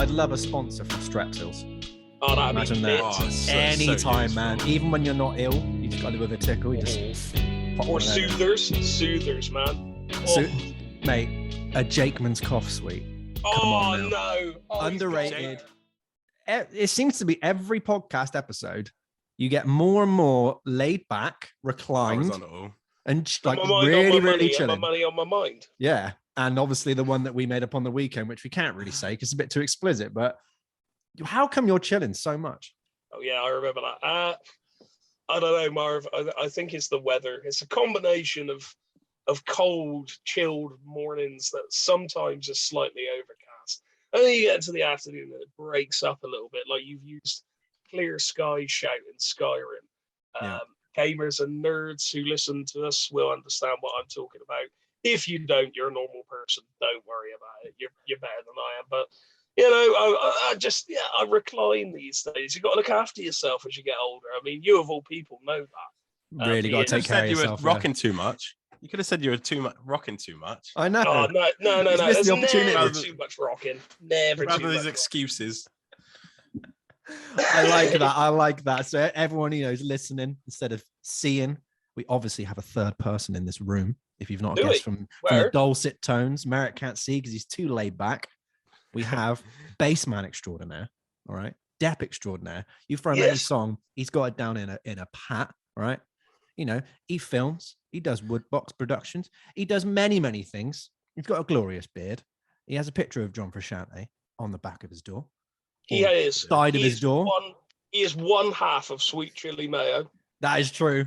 I'd love a sponsor from Strepsils. Oh, that'd Imagine be that. lit. Anytime, man. Even when you're not ill, you just got to live with a tickle. You just pop Or one of those. soothers, man. Oh, Mate, a Jakeman's cough suite. Come on now. No. Oh, Underrated. It seems to be every podcast episode, you get more and more laid back, reclined, and like really chilling. My money on my mind. Yeah. And obviously the one that we made up on the weekend, which we can't really say because it's a bit too explicit, but how come you're chilling so much? Oh, yeah, I remember that. I don't know, Marv. I think it's the weather. It's a combination of cold, chilled mornings that sometimes are slightly overcast. And then you get into the afternoon and it breaks up a little bit, like you've used Clear Sky Shout in Skyrim. Gamers and nerds who listen to us will understand what I'm talking about. If you don't, you're a normal person. Don't worry about it. You're better than I am. But you know, I recline these days. You've got to look after yourself as you get older. I mean, you of all people know that. Really got to take care of yourself. You were rocking too much. You could have said you were rocking too much. I know. Oh, no. There's the opportunity. never too much rocking. Never too much. These excuses. I like that. So everyone, is listening instead of seeing. We obviously have a third person in this room. If you've not guessed from the dulcet tones, Merritt can't see because he's too laid back. We have bassman extraordinaire, all right, Depp extraordinaire. You throw him any song, he's got it down in a pat, all right. He films, he does Woodbox Productions, he does many things. He's got a glorious beard. He has a picture of John Frusciante on the back of his door. He is side of his door. He is one half of Sweet Chili Mayo. That is true.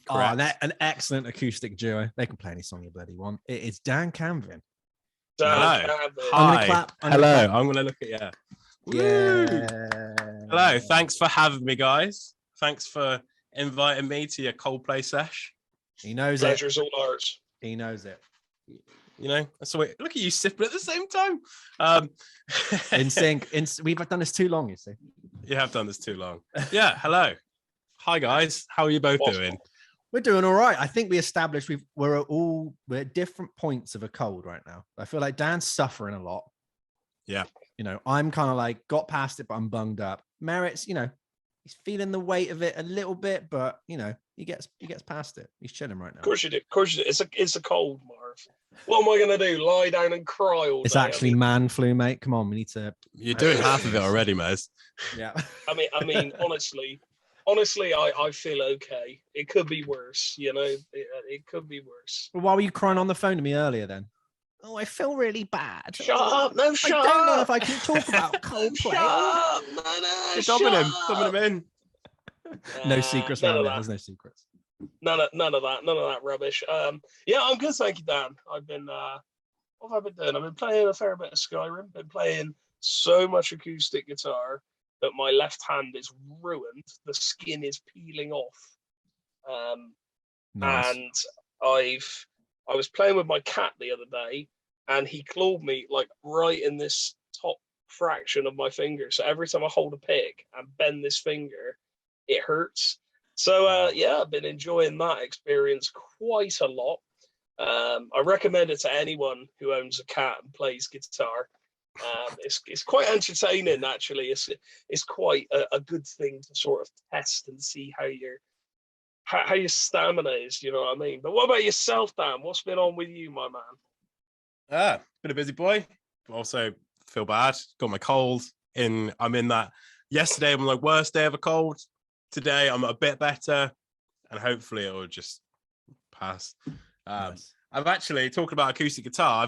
An excellent acoustic duo. They can play any song you bloody want. It is Dan Canvin. Hi. Hello. I'm going to look at you. Yeah. Hello. Thanks for having me, guys. Thanks for inviting me to your Coldplay sesh. He knows Pleasure's all ours. He knows it. So look at you sipping at the same time. In sync. We've done this too long, you see. You have done this too long. Yeah. Hello. Hi, guys. How are you both doing? We're doing all right. I think we established we're at different points of a cold right now. I feel like Dan's suffering a lot. Yeah. I'm kind of like got past it, but I'm bunged up. Merritt's, he's feeling the weight of it a little bit, but he gets past it. He's chilling right now. Of course you do. It's a cold, Marv. What am I gonna do? Lie down and cry all day? It's actually man flu, mate. Come on, we need to. You're doing half of it already, Mez. Yeah. I mean, honestly, I feel okay. It could be worse, it could be worse. Well, why were you crying on the phone to me earlier then? Oh, I feel really bad. Shut up. No, shut up. I don't know if I can talk about Coldplay. Shut up. No, You're shut dubbing him in. No secrets around there. There's no secrets. None of that rubbish. Yeah, I'm good, thank you, Dan. I've been what have I been doing? I've been playing a fair bit of Skyrim, been playing so much acoustic guitar that my left hand is ruined. The skin is peeling off. Nice. And I was playing with my cat the other day, and he clawed me like right in this top fraction of my finger. So every time I hold a pick and bend this finger, it hurts. So I've been enjoying that experience quite a lot. I recommend it to anyone who owns a cat and plays guitar. It's quite entertaining, actually. It's quite a good thing to sort of test and see how your stamina is. You know what I mean? But what about yourself, Dan? What's been on with you, my man? Been a busy boy. Also feel bad. Got my cold. I'm in that. Yesterday I'm my worst day of a cold. Today I'm a bit better, and hopefully it will just pass. Nice. I've actually talking about acoustic guitar.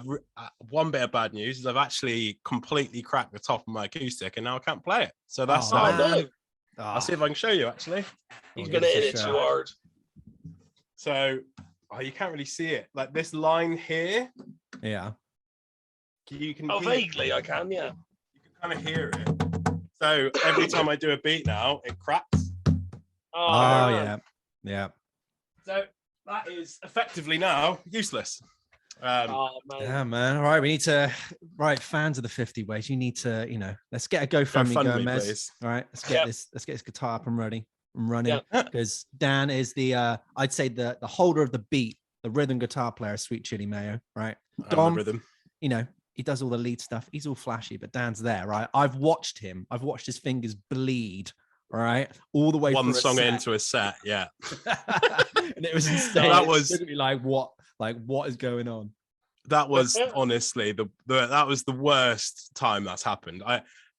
One bit of bad news is I've actually completely cracked the top of my acoustic, and now I can't play it. So that's I'll see if I can show you. Actually, he's gonna hit it too hard. So you can't really see it. Like this line here. Yeah. You can. Vaguely, I can. Yeah. You can kind of hear it. So every time I do a beat now, it cracks. Yeah. So that is effectively now useless. Man. Yeah, man. All right, we need to. Right, fans of the 50 ways. You need to. Let's get a GoFundMe going, Mez. Please. All right, let's get this. Let's get this guitar up and ready. I'm running because Dan is the. I'd say the holder of the beat, the rhythm guitar player, Sweet Chili Mayo. Right, Dom. Rhythm. he does all the lead stuff. He's all flashy, but Dan's there, right? I've watched him. I've watched his fingers bleed, right? All the way one through song into a set, yeah. And it was insane. That was literally like, what is going on? That was honestly that was the worst time that's happened.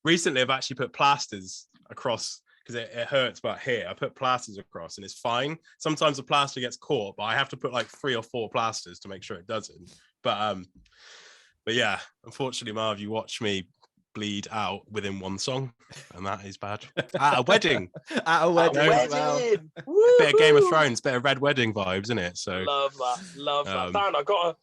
Recently I've actually put plasters across because it hurts about here. I put plasters across and it's fine. Sometimes the plaster gets caught, but I have to put like 3 or 4 plasters to make sure it doesn't. But yeah, unfortunately, Marv, you watch me bleed out within one song, and that is bad. At a wedding. At a wedding. Well. Bit of Game of Thrones, bit of Red Wedding vibes, isn't it? So love that. Dan, I got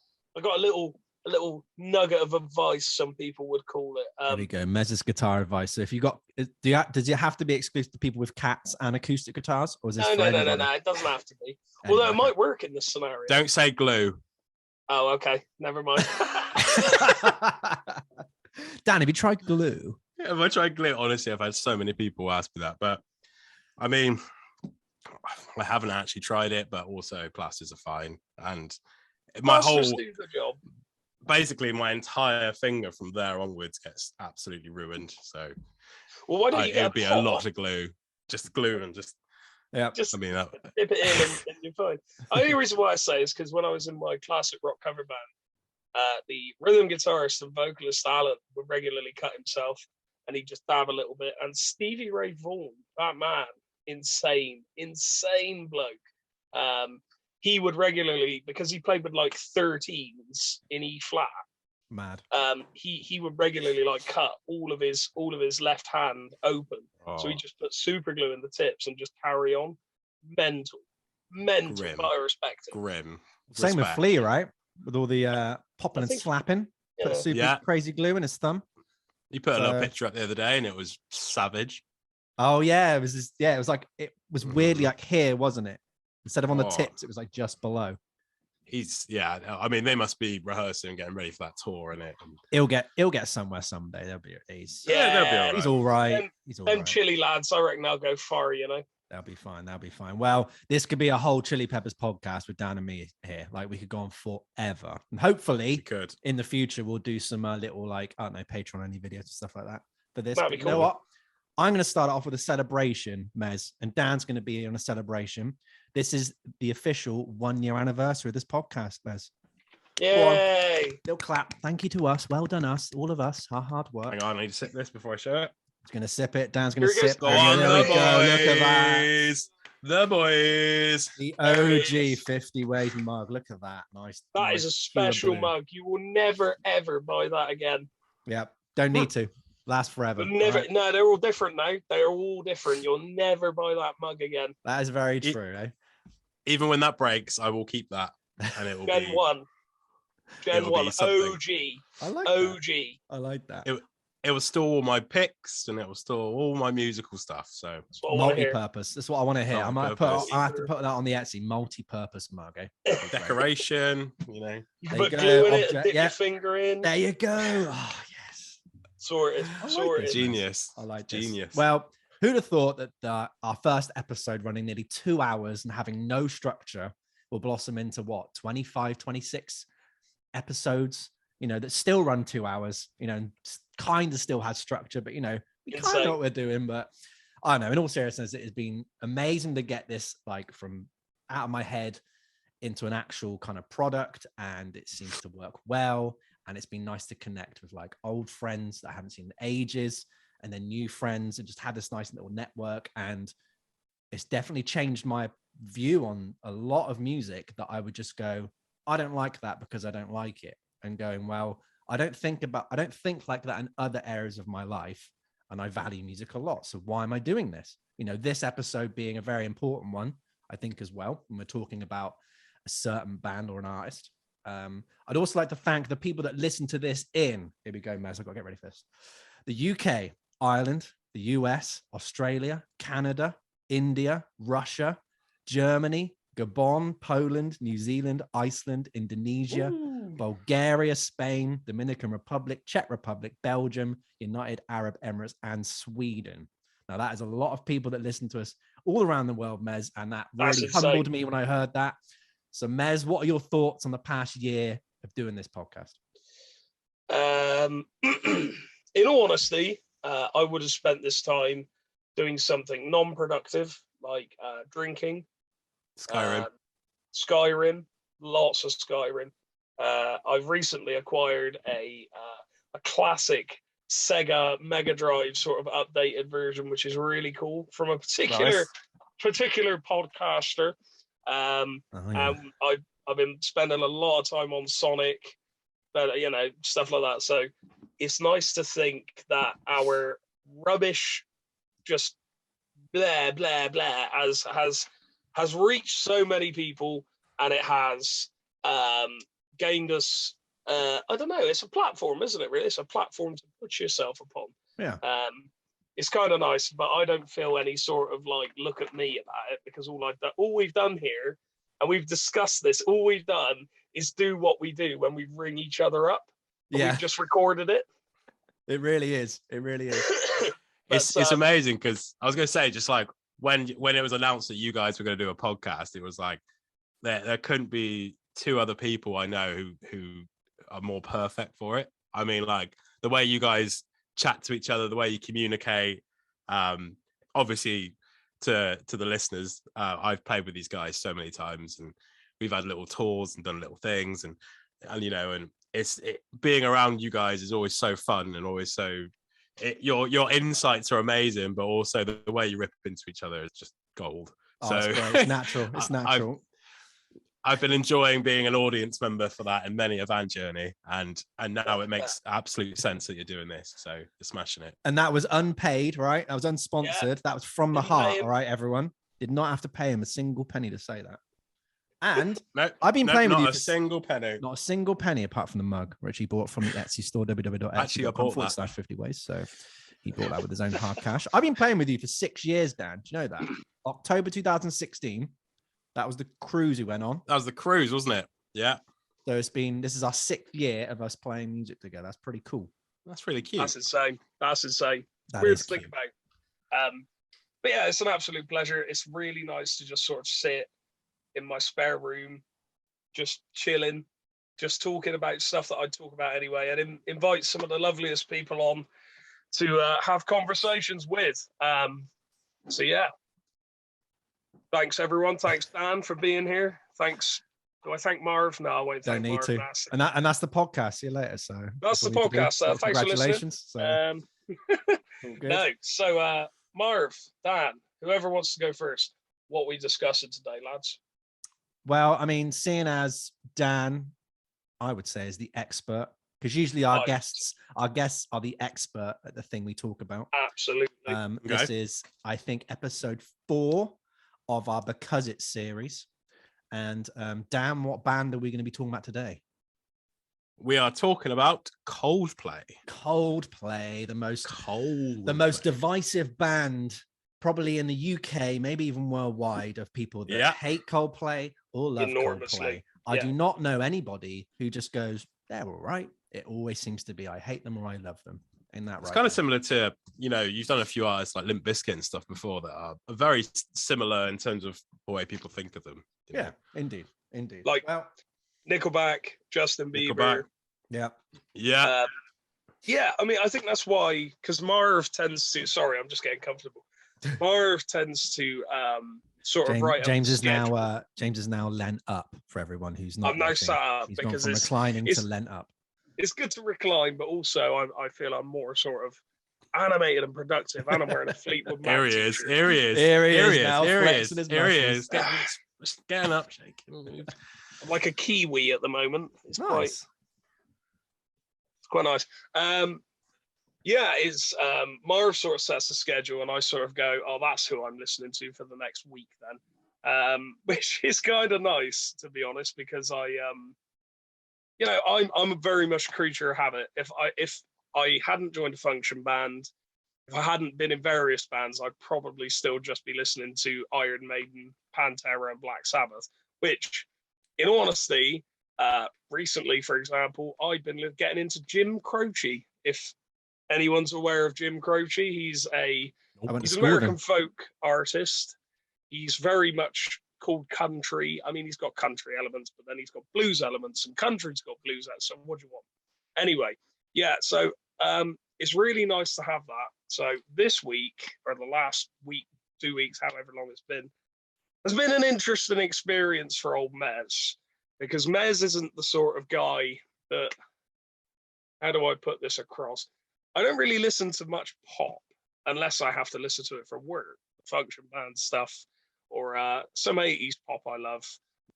a little nugget of advice, some people would call it. There we go. Mez's guitar advice. So if you got, does it have to be exclusive to people with cats and acoustic guitars, or is this no, it doesn't have to be. Although it might work in this scenario. Don't say glue. Oh, okay. Never mind. Dan, have you tried glue? Yeah, have I tried glue? Honestly, I've had so many people ask me that, but I mean, I haven't actually tried it, but also plasters are fine. And my Plasters whole, do the job. basically my entire finger from there onwards gets absolutely ruined. So well, why don't you it would be a a lot of glue, just glue and just, yeah. I mean, that... dip it in and you're fine. The only reason why I say is because when I was in my classic rock cover band, the rhythm guitarist and vocalist Alan would regularly cut himself and he'd just dab a little bit. And Stevie Ray Vaughan, that man, insane bloke. He would regularly, because he played with like 13s in E flat. Mad. He would regularly like cut all of his left hand open. Oh. So he just put super glue in the tips and just carry on. Mental. Grim. But I respect it. Grim. Same with Flea, right? With all the popping and slapping. Yeah. Put super crazy glue in his thumb. You put a little picture up the other day and it was savage. Oh yeah, it was just, it was like, it was weirdly like here, wasn't it? Instead of on the tips, it was like just below. I mean, they must be rehearsing and getting ready for that tour, and he'll get somewhere someday. They'll be they'll be all right. He's all right. He's all right. Them chilly lads, I reckon they'll go far, you know. They'll be fine. Well, this could be a whole Chili Peppers podcast with Dan and me here. Like we could go on forever. And hopefully in the future we'll do some little like, I don't know, Patreon only videos and stuff like that for this. But you know what? I'm going to start off with a celebration, Mez, and Dan's going to be on a celebration. This is the official 1-year anniversary of this podcast, Mez. Yay! Little clap. Thank you to us. Well done, us. All of us. Our hard work. Hang on, I need to sip this before I show it. He's going to sip it. Dan's going to sip. Go on, there the we boys. go. Look at that. The boys. The OG 50 ways mug. Look at that. Nice. That is a special mug. You will never, ever buy that again. Yep. Don't need to. Last forever. Never. Right? No, they're all different now. They're all different. You'll never buy that mug again. That is very true, eh? Even when that breaks, I will keep that. And it will Gen 1. Gen 1. OG. I like OG. That. I like that. It will store all my picks and it will store all my musical stuff. So multi-purpose. That's what I want to hear. I have to put that on the Etsy. Multi-purpose mug, eh? Decoration, you know. You put glue in it and dip your finger in. There you go. Oh yes. Sorted. Genius. I like genius. Well, who'd have thought that our first episode running nearly 2 hours and having no structure will blossom into what, 25, 26 episodes, you know, that still run 2 hours, you know, and kind of still has structure, but you know, we kind of know what we're doing. But I don't know, in all seriousness, it has been amazing to get this like from out of my head into an actual kind of product, and it seems to work well. And it's been nice to connect with like old friends that I haven't seen in ages, and then new friends, and just had this nice little network. And it's definitely changed my view on a lot of music that I would just go, I don't like that because I don't like it. And going, well, I don't think like that in other areas of my life. And I value music a lot. So why am I doing this? You know, this episode being a very important one, I think, as well, when we're talking about a certain band or an artist. I'd also like to thank the people that listen to this in, here we go, Mez, I've got to get ready for this. The UK, Ireland, the US, Australia, Canada, India, Russia, Germany, Gabon, Poland, New Zealand, Iceland, Indonesia, Bulgaria, Spain, Dominican Republic, Czech Republic, Belgium, United Arab Emirates, and Sweden. Now, that is a lot of people that listen to us all around the world, Mez, and that really humbled me when I heard that. So, Mez, what are your thoughts on the past year of doing this podcast? In all honesty, I would have spent this time doing something non-productive, like drinking. Skyrim. Skyrim, lots of Skyrim. I've recently acquired a classic Sega Mega Drive sort of updated version, which is really cool, from a particular podcaster. And I've been spending a lot of time on Sonic, but you know, stuff like that. So it's nice to think that our rubbish, just blah blah blah, has reached so many people, and it has gained us. I don't know. It's a platform, isn't it? Really, it's a platform to put yourself upon. Yeah. It's kind of nice, but I don't feel any sort of like look at me about it, because all we've done here, and we've discussed this, all we've done is do what we do when we ring each other up. Yeah. We've just recorded it. It really is. It really is. It's amazing, because I was going to say, just like when it was announced that you guys were going to do a podcast, it was like there couldn't be two other people I know who are more perfect for it. I mean, like the way you guys chat to each other, the way you communicate. Obviously, to the listeners, I've played with these guys so many times, and we've had little tours and done little things, and you know, and being around you guys is always so fun, and always so. Your insights are amazing, but also the way you rip into each other is just gold. Oh, so it's natural. It's natural. I've been enjoying being an audience member for that in many a van journey, and now it makes absolute sense that you're doing this. So you're smashing it. And that was unpaid, right? That was unsponsored. Yeah. That was from the heart, all right, everyone. Did not have to pay him a single penny to say that. And I've been playing with you. Not a single penny. Not a single penny, apart from the mug, which he bought from the Etsy store, www.etsy.com/50 ways. So he bought that with his own hard cash. I've been playing with you for 6 years, Dan. Do you know that? October 2016. That was the cruise we went on. That was the cruise, wasn't it? Yeah. So this is our 6th year of us playing music together. That's pretty cool. That's really cute. That's insane. Weird to think about. But yeah, it's an absolute pleasure. It's really nice to just sort of sit in my spare room, just chilling, just talking about stuff that I talk about anyway, and invite some of the loveliest people on to have conversations with. So yeah. Thanks, everyone. Thanks, Dan, for being here. Thanks. Do I thank Marv? No, I won't thank Marv. Don't need to. And that's the podcast. See you later. So that's the podcast. Thanks for listening. So. No. So Marv, Dan, whoever wants to go first, what are we discussing today, lads? Well, I mean, seeing as Dan, I would say, is the expert, because usually our guests are the expert at the thing we talk about. Absolutely. This is, I think, episode 4 of our Because It's series. And Dan, what band are we going to be talking about today? We are talking about Coldplay. Coldplay, the most divisive band probably in the UK, maybe even worldwide, of people that hate Coldplay or love Coldplay. I do not know anybody who just goes, they're all right. It always seems to be I hate them or I love them. It's kind of similar to, you know, you've done a few artists like Limp Bizkit and stuff before that are very similar in terms of the way people think of them. Yeah, indeed. Like Nickelback, Justin Bieber. Yeah. Yeah, I mean, I think that's why, because Marv tends to, sorry, I'm just getting comfortable. Marv tends to sort of write James is now lent up for everyone who's not. I'm now sat up because it's reclining to lent up. It's good to recline, but also I feel I'm more sort of animated and productive, and I'm wearing a Fleetwood Mac. Here he is. Getting up, shaking. I'm like a kiwi at the moment. It's nice. Quite nice. It's Marv sort of sets the schedule, and I sort of go, oh, that's who I'm listening to for the next week then, which is kind of nice, to be honest, because I'm a very much a creature of habit. If I hadn't joined a function band, if I hadn't been in various bands, I'd probably still just be listening to Iron Maiden, Pantera, and Black Sabbath, which, in all honesty, recently, for example, I've been getting into Jim Croce. If anyone's aware of Jim Croce, he's an American folk artist. He's very much called country. I mean, he's got country elements, but then he's got blues elements, and country's got blues elements. So what do you want? Anyway, Yeah, so it's really nice to have that. So this week, or the last week, 2 weeks, however long it's been, has been an interesting experience for old Mez, because Mez isn't the sort of guy that, how do I put this across? I don't really listen to much pop unless I have to listen to it for work, function band stuff, or some 80s pop I love.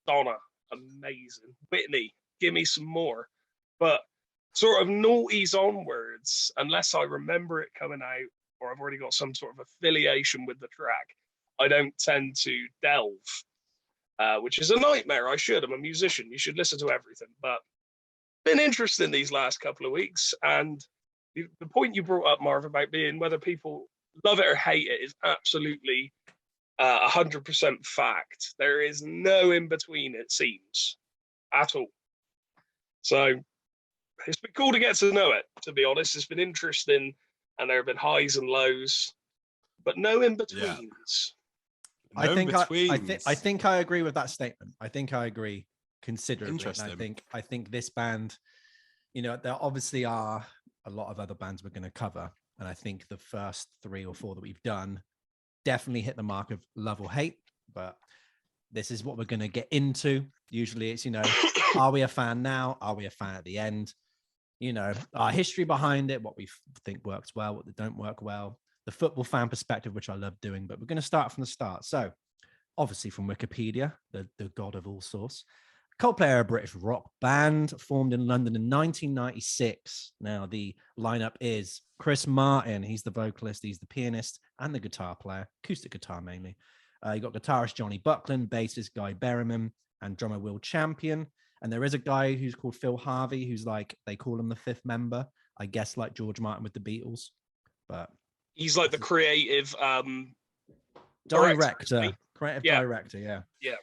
Donna, amazing. Whitney, give me some more. But sort of noughties onwards, unless I remember it coming out or I've already got some sort of affiliation with the track, I don't tend to delve, which is a nightmare. I should. I'm a musician. You should listen to everything. But been interesting these last couple of weeks. And the point you brought up, Marv, about being whether people love it or hate it is absolutely 100% fact. There is no in between, it seems, at all. So it's been cool to get to know it, to be honest. It's been interesting, and there have been highs and lows, but no in betweens. Yeah. I think I agree with that statement. I think I agree considerably. Interesting. And I think this band, you know, there obviously are a lot of other bands we're going to cover, and I think the first 3 or 4 that we've done definitely hit the mark of love or hate. But this is what we're going to get into. Usually, it's, you know, are we a fan now? Are we a fan at the end? You know, our history behind it, what we think works well, what don't work well, the football fan perspective, which I love doing. But we're going to start from the start. So, obviously, from Wikipedia, the god of all source. Coldplay are a British rock band formed in London in 1996. Now, the lineup is Chris Martin. He's the vocalist, he's the pianist, and the guitar player, acoustic guitar mainly. You got guitarist Johnny Buckland, bassist Guy Berryman, and drummer Will Champion. And there is a guy who's called Phil Harvey, who's like, they call him the 5th member, I guess, like George Martin with the Beatles. But he's like the creative director. Creative director, yeah. Yeah.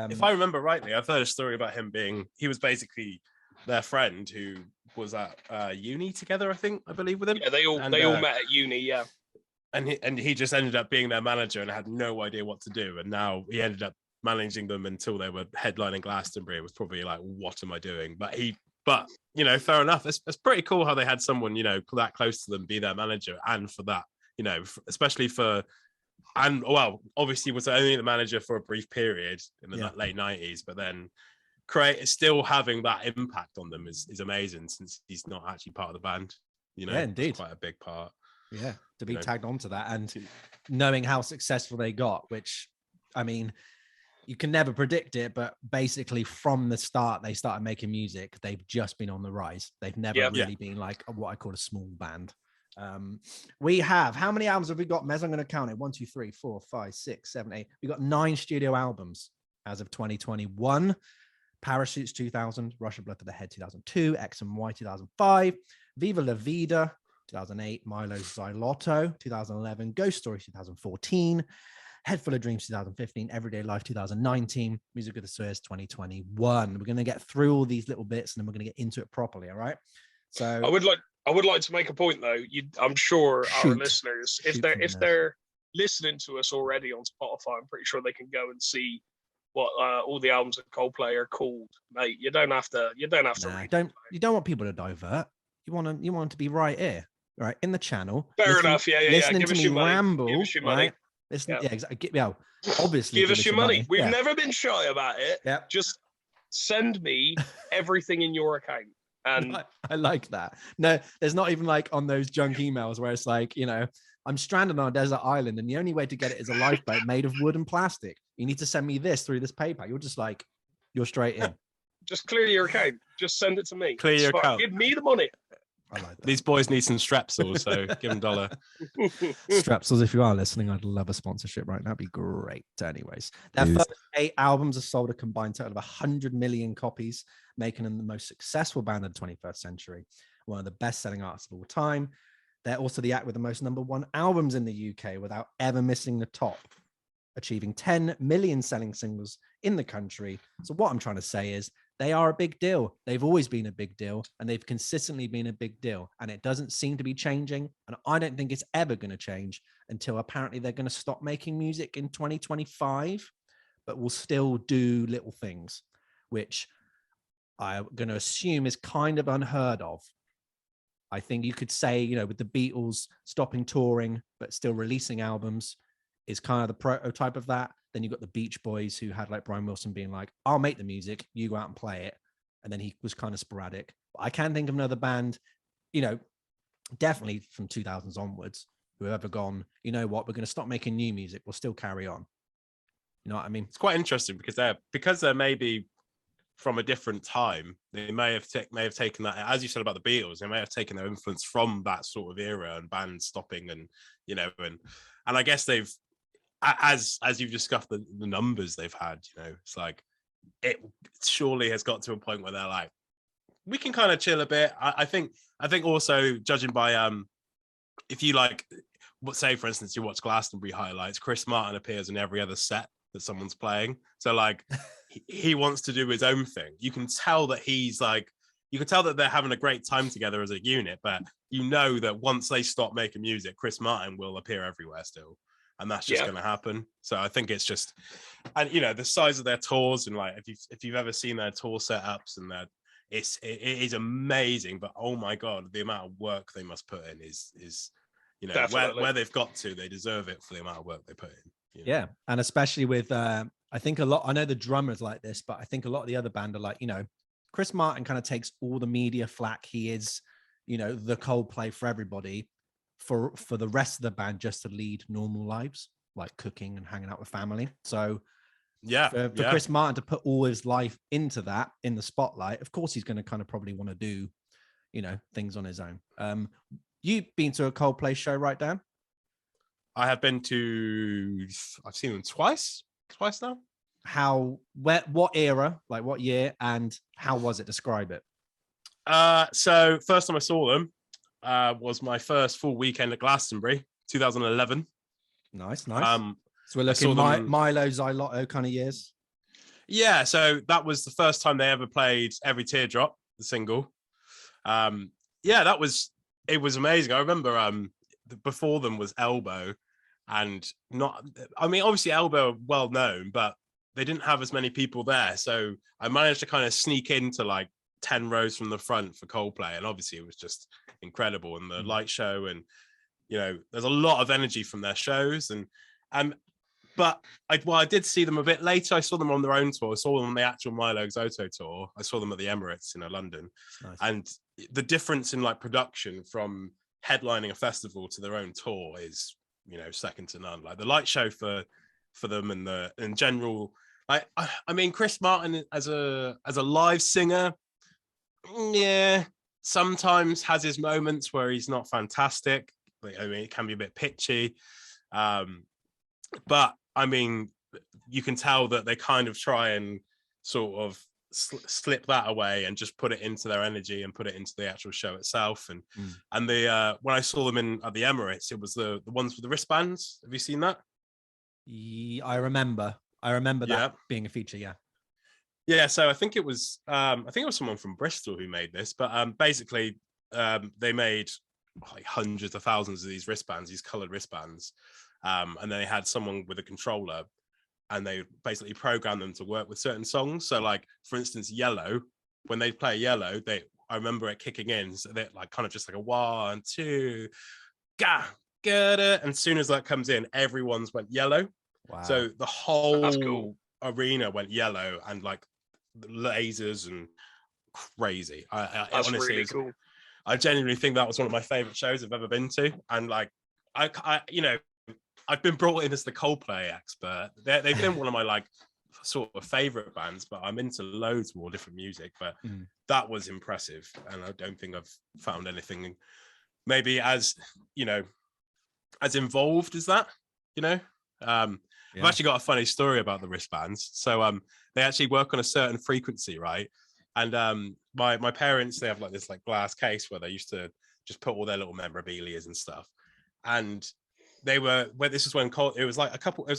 If I remember rightly, I've heard a story about him he was basically their friend who was at uni together, I believe, with him. Yeah, they all met at uni, yeah. And he just ended up being their manager and had no idea what to do. And now he ended up managing them until they were headlining Glastonbury. It was probably like, what am I doing? But you know, fair enough. It's pretty cool how they had someone, you know, that close to them be their manager, and for that, you know, especially for. And well, obviously was only the manager for a brief period in the late 90s, but then still having that impact on them is amazing, since he's not actually part of the band. You know, yeah, indeed, it's quite a big part. Yeah, to be tagged onto that, and knowing how successful they got, which, I mean, you can never predict it, but basically from the start they started making music. They've just been on the rise. They've never really been like what I call a small band. We have, how many albums have we got, Mez? I'm going to count it. 1, 2, 3, 4, 5, 6, 7, 8. We got 9 studio albums as of 2021. Parachutes 2000, Rush of Blood to the Head 2002, X and Y 2005, Viva La Vida 2008, Milo Xylotto 2011, Ghost Story 2014, Head Full of Dreams 2015, Everyday Life 2019, Music of the Suez 2021. We're going to get through all these little bits and then we're going to get into it properly. All right. So I would like to make a point though. I'm sure our listeners, if they're listening to us already on Spotify, I'm pretty sure they can go and see what all the albums of Coldplay are called, mate. You don't have to. You don't want people to divert. You want them to be right here, right in the channel. Fair enough. Yeah. Listening Give to us me your money. ramble. Give us your money. Right? Listen, yeah, exactly. Obviously, give us your money. We've never been shy about it. Yeah. Just send me everything in your account. And I like that. No, there's not even like on those junk emails where it's like, you know, I'm stranded on a desert island and the only way to get it is a lifeboat made of wood and plastic. You need to send me this through this PayPal. You're just like, you're straight in. Just clear your account. Just send it to me. Clear your account. Give me the money. I like that. These boys need some strepsils, so give them $1. Strepsils, if you are listening, I'd love a sponsorship right now. That'd be great. Anyways, their first 8 albums have sold a combined total of 100 million copies, making them the most successful band of the 21st century, one of the best-selling artists of all time. They're also the act with the most #1 albums in the UK without ever missing the top, achieving 10 million selling singles in the country. So what I'm trying to say is they are a big deal. They've always been a big deal, and they've consistently been a big deal. And it doesn't seem to be changing. And I don't think it's ever going to change until apparently they're going to stop making music in 2025, but will still do little things, which I'm going to assume is kind of unheard of I think you could say, you know, with the Beatles stopping touring but still releasing albums is kind of the prototype of that. Then you've got the Beach Boys, who had like Brian Wilson being like, I'll make the music, you go out and play it. And then he was kind of sporadic. But I can't think of another band, you know, definitely from 2000s onwards, who have ever gone, you know what, we're going to stop making new music, we'll still carry on. You know what I mean? It's quite interesting because they're maybe from a different time. They may have taken that, as you said about the Beatles, they may have taken their influence from that sort of era and bands stopping, and you know, and I guess they've, as you've discussed the numbers they've had, you know, it's like it surely has got to a point where they're like, we can kind of chill a bit. I think also, judging by if you like, say for instance you watch Glastonbury highlights, Chris Martin appears in every other set that someone's playing, so like he wants to do his own thing. You can tell that they're having a great time together as a unit, but you know that once they stop making music, Chris Martin will appear everywhere still, and that's just going to happen. So I think it's just, and you know, the size of their tours, and like if you've ever seen their tour setups, and it is amazing. But oh my god, the amount of work they must put in is you know, where they've got to, they deserve it for the amount of work they put in. You know? Yeah, and especially with I think a lot, I know the drummer's like this, but I think a lot of the other band are like, you know, Chris Martin kind of takes all the media flack. He is, you know, the Coldplay for everybody, for the rest of the band just to lead normal lives, like cooking and hanging out with family. So for Chris Martin to put all his life into that, in the spotlight, of course he's going to kind of probably want to do, you know, things on his own. You've been to a Coldplay show, right, Dan? I have been to, I've seen them twice now. What era, like what year, and how was it? Describe it. So first time I saw them was my first full weekend at Glastonbury, 2011. Nice. So we're looking Milo, Xylotto kind of years. Yeah, so that was the first time they ever played Every Teardrop, the single. It was amazing. I remember before them was Elbow, and obviously Elbow are well known, but they didn't have as many people there. So I managed to kind of sneak into like 10 rows from the front for Coldplay, and obviously it was just incredible. And the light show, and you know, there's a lot of energy from their shows. But I did see them a bit later. I saw them on their own tour. I saw them on the actual Milo Exoto tour. I saw them at the Emirates in London. Nice. And the difference in like production from headlining a festival to their own tour is, you know, second to none. Like the light show for them, and in general, like I mean, Chris Martin as a live singer, yeah, sometimes has his moments where he's not fantastic. Like, I mean, it can be a bit pitchy, but I mean, you can tell that they kind of try and sort of slip that away and just put it into their energy and put it into the actual show itself. And when I saw them at the Emirates, it was the ones with the wristbands. Have you seen that? I remember that being a feature. Yeah, so I think it was someone from Bristol who made this, but basically they made like hundreds of thousands of these wristbands, these colored wristbands, and then they had someone with a controller, and they basically programmed them to work with certain songs. So like, for instance, Yellow, when they play Yellow, I remember it kicking in, so they're like kind of just like a 1, 2, get it, and as soon as that comes in, everyone's went yellow. Wow. So the whole arena went yellow, and like lasers and crazy. I honestly, really cool. I genuinely think that was one of my favorite shows I've ever been to. And like, I you know, I've been brought in as the Coldplay expert. They've been one of my like sort of favorite bands, but I'm into loads more different music. But that was impressive, and I don't think I've found anything maybe as, you know, as involved as that. You know, I've actually got a funny story about the wristbands. So they actually work on a certain frequency, right? And my parents, they have like this like glass case where they used to just put all their little memorabilia and stuff. And it was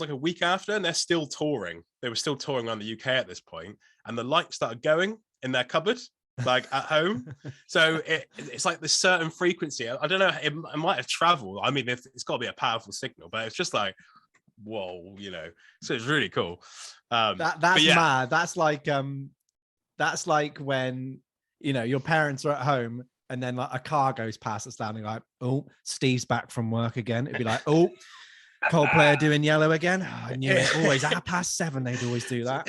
like a week after, and they're still touring. They were still touring around the UK at this point, and the lights started going in their cupboard, like at home. So it's like this certain frequency. I don't know, it might have traveled. I mean, it's got to be a powerful signal, but it's just like, whoa, you know. So it's really cool. That's mad. That's like when, you know, your parents are at home and then like a car goes past it's landing like, oh, Steve's back from work again. It'd be like, oh, Coldplay are doing Yellow again. Oh, I knew it. Always at 7:30 they'd always do that.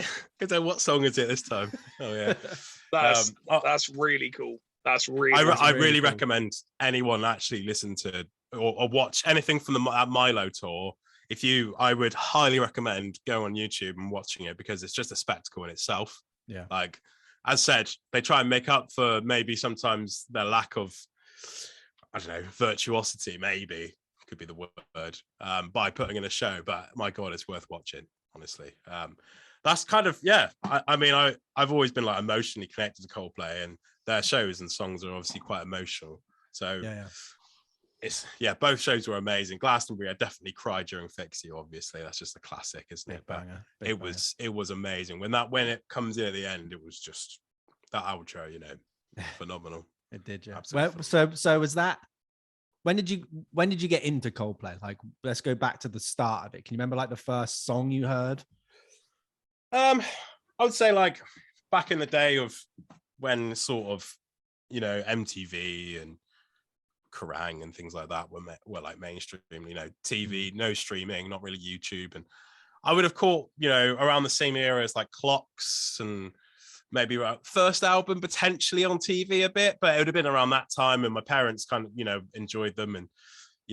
What song is it this time? Oh yeah. That's really cool. That's really I really cool. recommend anyone actually listen to or watch anything from the Milo tour. I would highly recommend going on YouTube and watching it, because it's just a spectacle in itself. Yeah. Like, as said, they try and make up for maybe sometimes their lack of, I don't know, virtuosity, maybe could be the word, by putting in a show. But my God, it's worth watching, honestly. That's kind of, yeah. I've always been like emotionally connected to Coldplay, and their shows and songs are obviously quite emotional. So both shows were amazing. Glastonbury, I definitely cried during Fix You. Obviously, that's just a classic, isn't it? But it was amazing when it comes in at the end. It was just that outro, phenomenal. It did, yeah. Absolutely. Well, so was that? When did you get into Coldplay? Like, let's go back to the start of it. Can you remember like the first song you heard? I would say like back in the day of when sort of, MTV and Kerrang and things like that were like mainstream, TV, no streaming, not really YouTube. And I would have caught, around the same era as like Clocks and maybe first album potentially on TV a bit, but it would have been around that time. And my parents kind of, enjoyed them. And,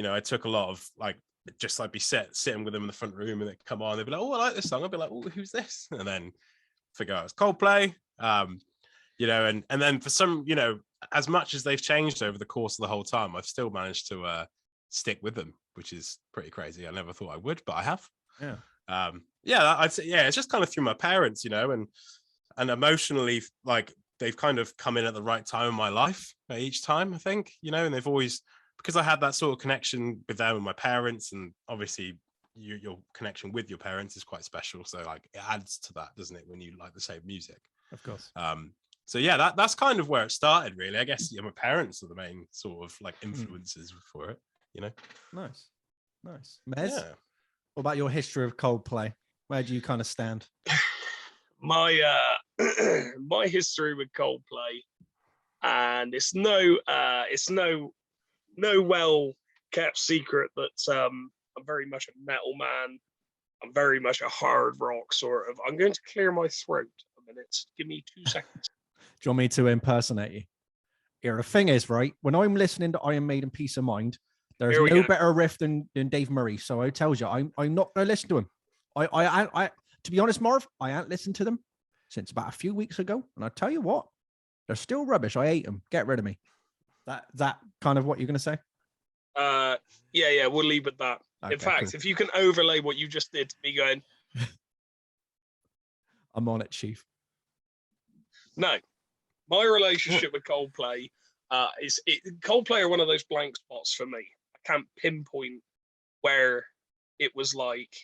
I took a lot of like, just like be sitting with them in the front room, and they'd come on, they'd be like, oh, I like this song. I'd be like, oh, who's this? And then figure out it's Coldplay. And then for some, as much as they've changed over the course of the whole time, I've still managed to stick with them, which is pretty crazy. I never thought I would, but I have. I'd say, it's just kind of through my parents, and emotionally, like, they've kind of come in at the right time in my life each time, I think, and they've always, because I had that sort of connection with them and my parents, and obviously your connection with your parents is quite special. So like it adds to that, doesn't it, when you like the same music? Of course. So yeah, that's kind of where it started, really. I guess my parents are the main sort of like influences for it, Nice. Mez, yeah. What about your history of Coldplay? Where do you kind of stand? My my history with Coldplay, and it's no well kept secret that I'm very much a metal man. I'm very much a hard rock sort of. I'm going to clear my throat a minute. Give me 2 seconds. Do you want me to impersonate you? Yeah, the thing is, right, when I'm listening to Iron Maiden Peace of Mind, there's no better riff than Dave Murray. So I tells you, I'm not going to listen to him. I to be honest, Marv, I ain't listened to them since about a few weeks ago. And I tell you what, they're still rubbish. I hate them. Get rid of me. That kind of what you're going to say? Yeah, we'll leave it at that. Okay, in fact, cool. If you can overlay what you just did to me going, I'm on it, Chief. No, my relationship with Coldplay Coldplay are one of those blank spots for me. I can't pinpoint where it was like,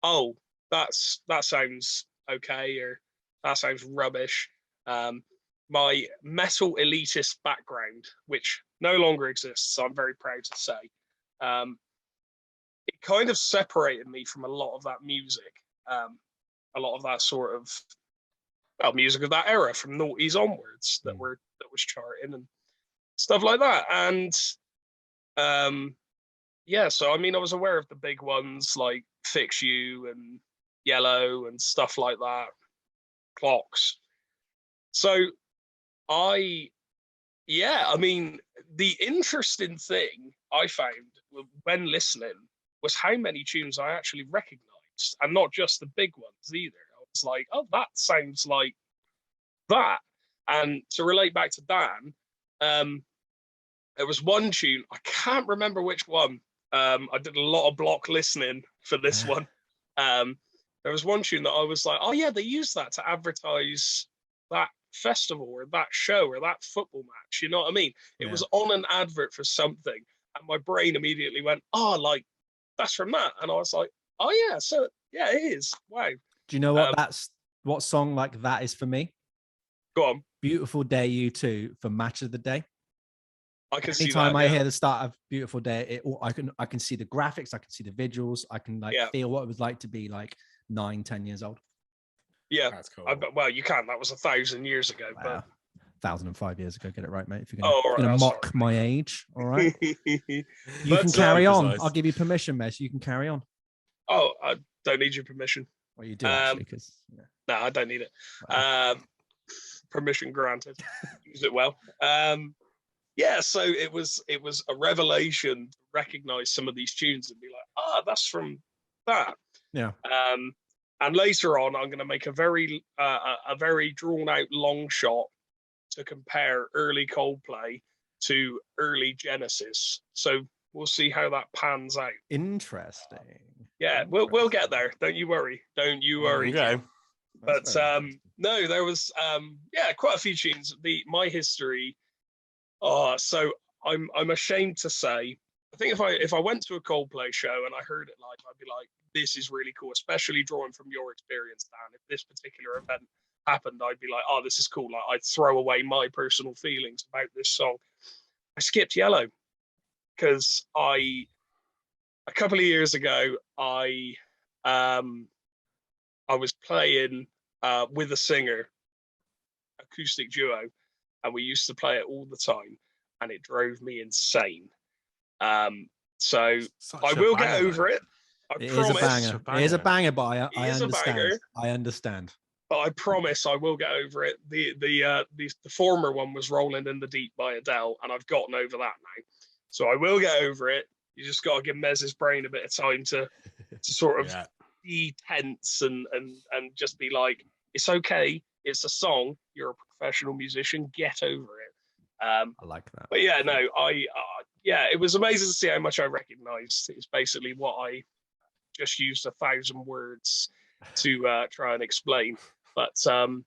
oh, that sounds okay, or that sounds rubbish. My metal elitist background, which no longer exists, I'm very proud to say, it kind of separated me from a lot of that music, a lot of that sort of music of that era, from noughties onwards, that was charting and stuff like that. And so I mean, I was aware of the big ones like Fix You and Yellow and stuff like that, Clocks. So I mean, the interesting thing I found when listening was how many tunes I actually recognized, and not just the big ones either. I was like, oh, that sounds like that. And to relate back to Dan, there was one tune, I can't remember which one. I did a lot of block listening for this one. There was one tune that I was like, oh yeah, they used that to advertise that festival or that show or that football match. You know what I mean? It was on an advert for something, and my brain immediately went, oh, like, that's from that. And I was like, oh yeah, so yeah, it is. Wow. Do you know what what song like that is for me? Go on. Beautiful Day U2 for Match of the Day. I can see that. Anytime I hear the start of Beautiful Day, I can see the graphics, I can see the visuals, I can feel what it was like to be like 9-10 years old. Yeah, that's cool. well, you can. That was 1,000 years ago. Wow. But 1,005 years ago. Get it right, mate. If you're gonna, right, mock my age, all right. You can carry on. I'll give you permission, Mez. You can carry on. Oh, I don't need your permission. Well, you do actually, because no, I don't need it. Permission granted. Use it well. Yeah, so it was a revelation to recognize some of these tunes and be like, that's from that. Yeah. And later on, I'm going to make a very drawn out long shot to compare early Coldplay to early Genesis. So we'll see how that pans out. Interesting. Yeah, we'll get there. Don't you worry. Don't you worry. Okay. But no, there was quite a few tunes. My history. So I'm ashamed to say, I think if I went to a Coldplay show and I heard it live, I'd be like, this is really cool, especially drawing from your experience, Dan. If this particular event happened, I'd be like, oh, this is cool. Like, I'd throw away my personal feelings about this song. I skipped Yellow because a couple of years ago, I was playing with a singer, acoustic duo, and we used to play it all the time, and it drove me insane. So I will get over it. It is a banger. It is a banger, but I understand. I understand. But I promise I will get over it. The former one was Rolling in the Deep by Adele, and I've gotten over that now. So I will get over it. You just got to give Mez's brain a bit of time to sort of be tense and just be like, it's okay. It's a song. You're a professional musician. Get over it. I like that. But yeah, no, it was amazing to see how much I recognized. It's basically what I just used 1,000 words to try and explain. But I'll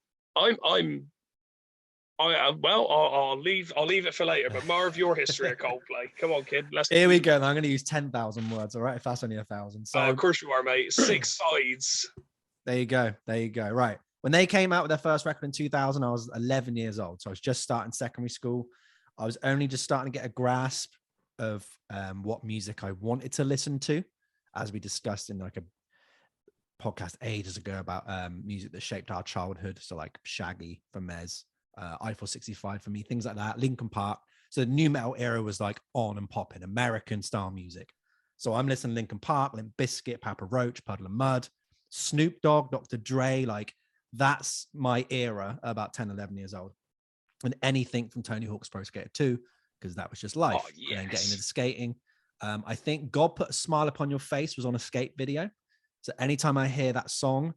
leave it for later. But Marv, your history of Coldplay. Come on, kid. Here we go. I'm going to use 10,000 words. All right, if that's only 1,000. So of course you are, mate. 6 sides. There you go. Right. When they came out with their first record in 2000, I was 11 years old. So I was just starting secondary school. I was only just starting to get a grasp of what music I wanted to listen to, as we discussed in like a podcast ages ago about music that shaped our childhood. So like Shaggy for Mez, Eiffel 65 for me, things like that, Linkin Park. So the new metal era was like on and popping, American style music. So I'm listening to Linkin Park, Limp Bizkit, Papa Roach, Puddle of Mud, Snoop Dogg, Dr. Dre. Like that's my era, about 10, 11 years old. And anything from Tony Hawk's Pro Skater 2, because that was just life. Oh, yes. And then getting into skating. I think God Put a Smile Upon Your Face was on a skate video. So anytime I hear that song,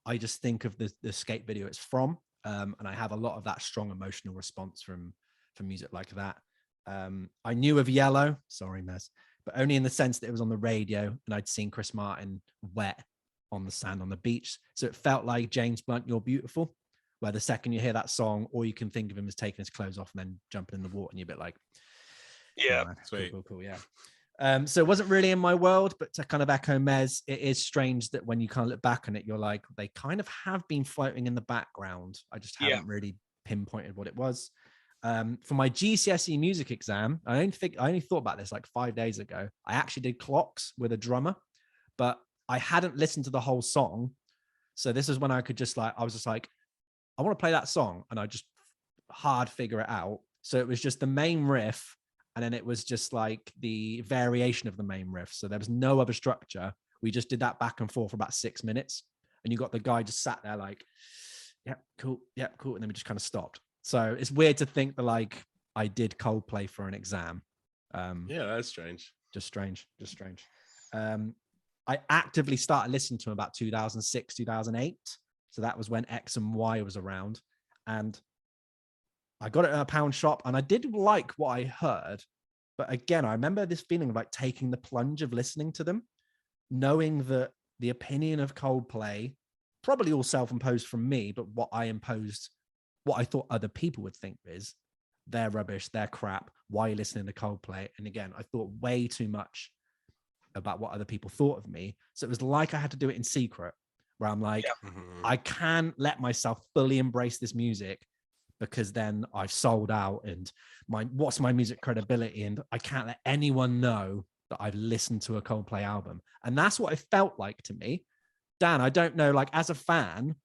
I just think of the skate video it's from. And I have a lot of that strong emotional response from music like that. I knew of Yellow, sorry, Mez, but only in the sense that it was on the radio and I'd seen Chris Martin wet on the sand on the beach. So it felt like James Blunt, You're Beautiful, where the second you hear that song, all you can think of him is taking his clothes off and then jumping in the water, and you're a bit like, yeah, sweet. Cool, yeah. So it wasn't really in my world, but to kind of echo Mez, it is strange that when you kind of look back on it, you're like, they kind of have been floating in the background. I just haven't really pinpointed what it was. For my GCSE music exam, I only thought about this like 5 days ago. I actually did clocks with a drummer, but I hadn't listened to the whole song. So this is when I was just like, I want to play that song, and I just hard figure it out. So it was just the main riff, and then it was just like the variation of the main riff. So there was no other structure. We just did that back and forth for about 6 minutes, and you got the guy just sat there like, yeah, cool. And then we just kind of stopped. So it's weird to think that like I did Coldplay for an exam. Yeah, that's strange. Just strange. I actively started listening to him about 2006, 2008. So that was when X and Y was around. And I got it at a pound shop, and I did like what I heard. But again, I remember this feeling of like taking the plunge of listening to them, knowing that the opinion of Coldplay, probably all self-imposed from me, but what I thought other people would think is they're rubbish, they're crap. Why are you listening to Coldplay? And again, I thought way too much about what other people thought of me. So it was like I had to do it in secret, where I'm like, I can't let myself fully embrace this music, because then I've sold out, and what's my music credibility? And I can't let anyone know that I've listened to a Coldplay album. And that's what it felt like to me. Dan, I don't know, like as a fan,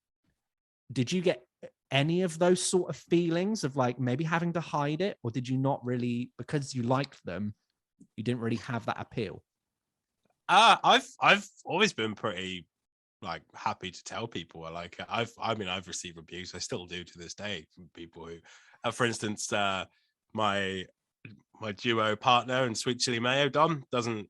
did you get any of those sort of feelings of like maybe having to hide it, or did you not really, because you liked them, you didn't really have that appeal? I've always been pretty like happy to tell people I like it. I've received abuse. I still do to this day from people who, for instance, my duo partner and Sweet Chili Mayo, Dom, doesn't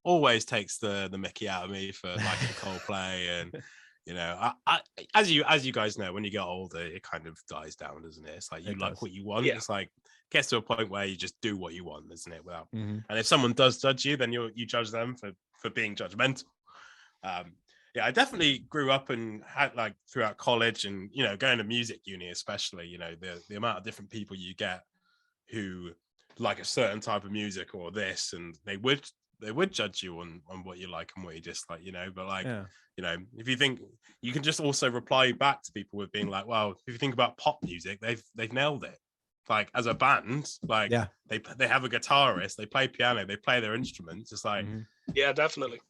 always takes the Mickey out of me for liking Coldplay, and you know, I as you guys know, when you get older, it kind of dies down, doesn't it? It's like you like what you want. Yeah. It's like gets to a point where you just do what you want, isn't it? Without, and if someone does judge you, then you judge them for being judgmental. Yeah, I definitely grew up and had like throughout college and, you know, going to music uni, especially, you know, the amount of different people you get who like a certain type of music or this, and they would judge you on what you like and what you dislike, you know, but like, you know, if you think, you can just also reply back to people with being like, well, if you think about pop music, they've nailed it. Like as a band, like they have a guitarist, they play piano, they play their instruments. It's like, yeah, definitely.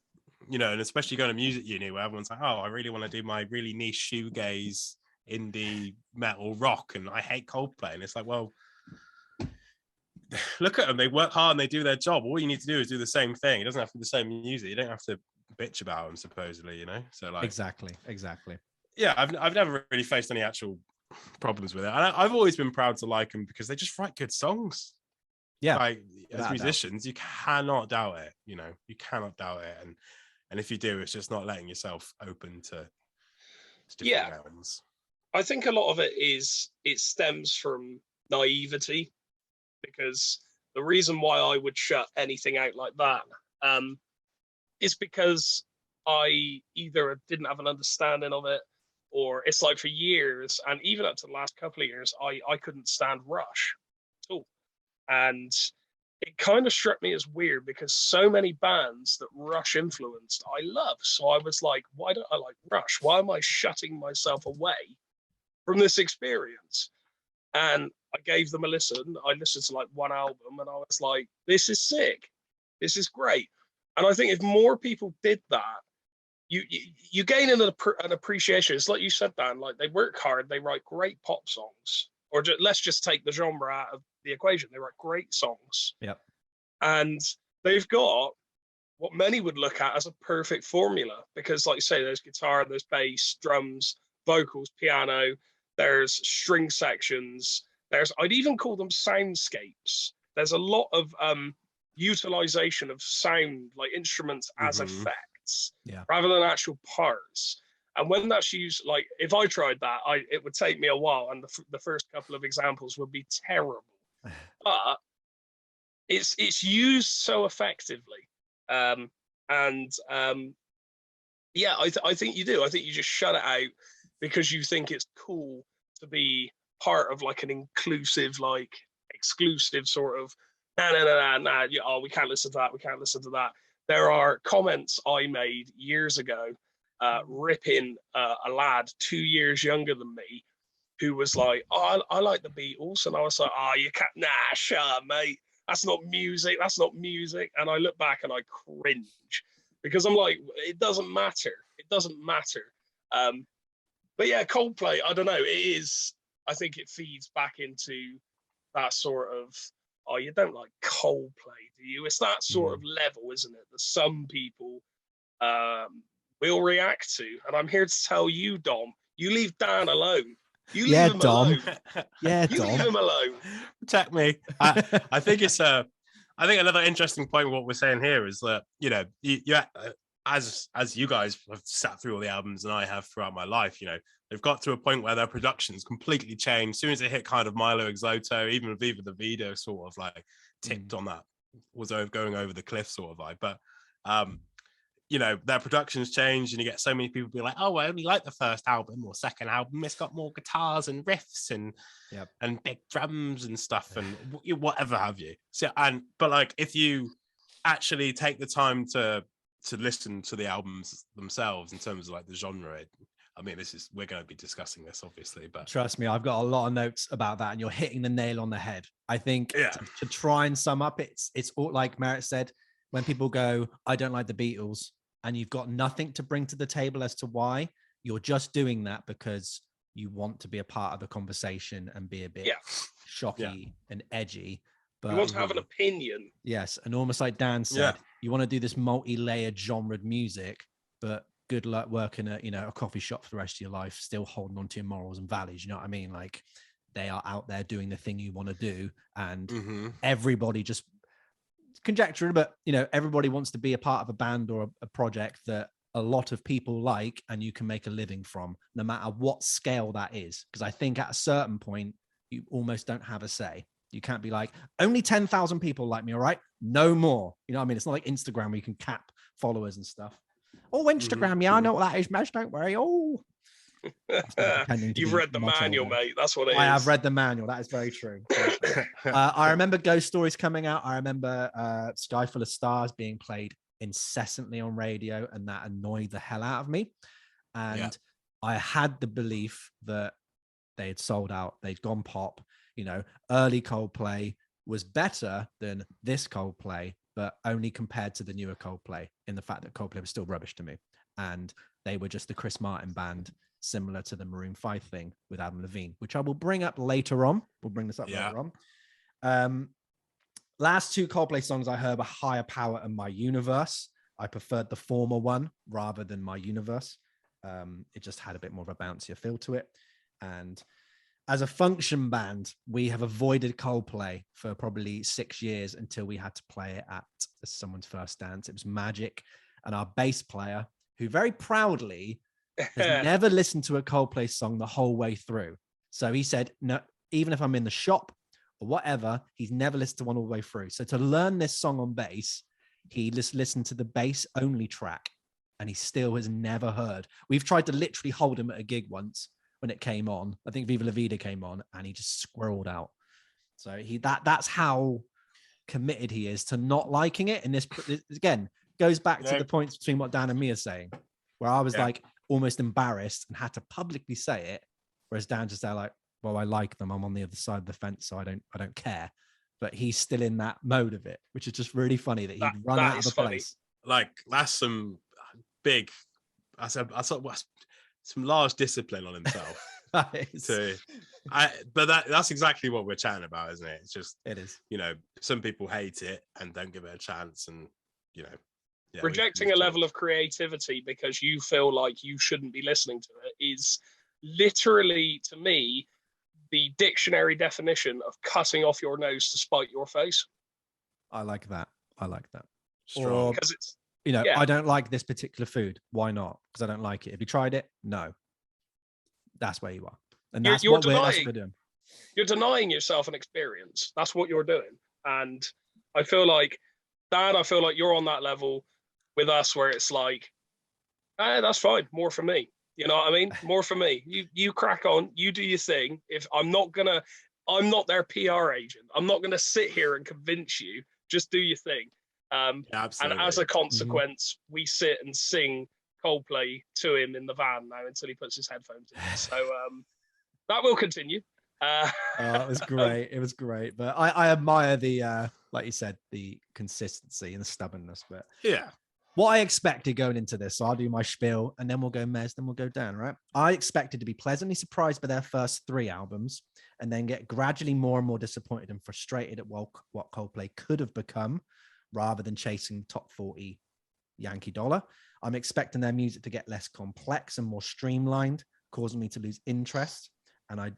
You know, and especially going to music uni where everyone's like, oh, I really want to do my really niche shoegaze, indie, metal, rock, and I hate Coldplay. And it's like, well, look at them. They work hard and they do their job. All you need to do is do the same thing. It doesn't have to be the same music. You don't have to bitch about them, supposedly, you know? So like... Exactly. Yeah, I've never really faced any actual problems with it. And I've always been proud to like them because they just write good songs. Yeah. Like, as musicians, you cannot doubt it, you know? You cannot doubt it. And if you do, it's just not letting yourself open to different realms. I think a lot of it stems from naivety, because the reason why I would shut anything out like that is because I either didn't have an understanding of it, or it's like for years, and even up to the last couple of years, I couldn't stand Rush at all. And it kind of struck me as weird because so many bands that Rush influenced, I love. So I was like, why don't I like Rush? Why am I shutting myself away from this experience? And I gave them a listen. I listened to like one album and I was like, this is sick. This is great. And I think if more people did that, you gain an appreciation. It's like you said, Dan, like they work hard, they write great pop songs. Or let's just take the genre out of the equation. They write great songs. Yep. And they've got what many would look at as a perfect formula, because like you say, there's guitar, there's bass, drums, vocals, piano, there's string sections, I'd even call them soundscapes. There's a lot of utilization of sound, like instruments as effects, rather than actual parts. And when that's used, like if I tried that, it would take me a while, and the first couple of examples would be terrible. But it's used so effectively, yeah, I think you do. I think you just shut it out because you think it's cool to be part of like an inclusive, like exclusive sort of nah. Oh, we can't listen to that. We can't listen to that. There are comments I made years ago. Ripping a lad 2 years younger than me who was like, oh, I like the Beatles. And I was like, oh, you can't, shut up, mate. That's not music. And I look back and I cringe because I'm like, it doesn't matter. But yeah, Coldplay, I don't know. I think it feeds back into that sort of, oh, you don't like Coldplay, do you? It's that sort of level, isn't it? That some people will react to. And I'm here to tell you, Dom, you leave Dan alone. You leave him Dom. alone. Yeah, you Dom. leave him alone. Protect me. I think it's I think another interesting point of what we're saying here is that, you know, as you guys have sat through all the albums and I have throughout my life, you know, they've got to a point where their productions completely changed. As soon as they hit kind of Milo Exoto, even Viva the Vida sort of like tipped on that, was going over the cliff sort of vibe. But you know, their productions change and you get so many people be like, oh, I only like the first album or second album. It's got more guitars and riffs and big drums and stuff and whatever have you. So, but like, if you actually take the time to listen to the albums themselves in terms of like the genre, I mean, we're going to be discussing this obviously, but trust me, I've got a lot of notes about that and you're hitting the nail on the head. I think to try and sum up, it's all like Merritt said, when people go, I don't like the Beatles, and you've got nothing to bring to the table as to why, you're just doing that because you want to be a part of the conversation and be a bit shocky and edgy. But you want to have an opinion. Yes, and almost like Dan said, you want to do this multi-layered genred music, but good luck working at a coffee shop for the rest of your life, still holding on to your morals and values. You know what I mean? Like, they are out there doing the thing you want to do, and everybody just conjecture, but everybody wants to be a part of a band or a project that a lot of people like, and you can make a living from, no matter what scale that is. Because I think at a certain point, you almost don't have a say. You can't be like, only 10,000 people like me, all right? No more. You know what I mean? It's not like Instagram where you can cap followers and stuff. Oh, Instagram, I know what that is, Mez, don't worry. Oh. You've read the manual, mate. That's what it is. I have read the manual. That is very true. I remember Ghost Stories coming out. I remember Sky Full of Stars being played incessantly on radio, and that annoyed the hell out of me. And I had the belief that they had sold out. They'd gone pop. Early Coldplay was better than this Coldplay, but only compared to the newer Coldplay, in the fact that Coldplay was still rubbish to me. And they were just the Chris Martin band, similar to the Maroon 5 thing with Adam Levine, which I will bring up later on. We'll bring this up later on. Last two Coldplay songs I heard were Higher Power and My Universe. I preferred the former one rather than My Universe. It just had a bit more of a bouncier feel to it. And as a function band, we have avoided Coldplay for probably 6 years until we had to play it at someone's first dance. It was Magic, and our bass player, who very proudly has never listened to a Coldplay song the whole way through. So he said, no, even if I'm in the shop or whatever, he's never listened to one all the way through. So to learn this song on bass, he just listened to the bass only track, and he still has never heard. We've tried to literally hold him at a gig once when it came on. I think Viva La Vida came on, and he just squirreled out. So that's how committed he is to not liking it. And this again goes back to the points between what Dan and me are saying, where I was like almost embarrassed and had to publicly say it, whereas Dan just there like, well, I like them. I'm on the other side of the fence, so I don't care. But he's still in that mode of it, which is just really funny that he'd run out of the place. Like, that's some big, I saw some large discipline on himself. But that's exactly what we're chatting about, isn't it? It's just, it is. Some people hate it and don't give it a chance, and rejecting a level of creativity because you feel like you shouldn't be listening to it is literally, to me, the dictionary definition of cutting off your nose to spite your face. I like that. Strong. Because it's I don't like this particular food. Why not? Because I don't like it. Have you tried it? No. That's where you are. And that's what we're doing. You're denying yourself an experience. That's what you're doing. And I feel like, Dan, you're on that level with us where it's like, that's fine. More for me. You know what I mean? More for me. You crack on. You do your thing. If I'm not their PR agent. I'm not going to sit here and convince you. Just do your thing. And as a consequence, we sit and sing Coldplay to him in the van now until he puts his headphones in. So that will continue. It was great. It was great. But I admire the, like you said, the consistency and the stubbornness. But what I expected going into this, so I'll do my spiel and then we'll go Mez, then we'll go down, right? I expected to be pleasantly surprised by their first 3 albums and then get gradually more and more disappointed and frustrated at what Coldplay could have become rather than chasing top 40 Yankee dollar. I'm expecting their music to get less complex and more streamlined, causing me to lose interest. And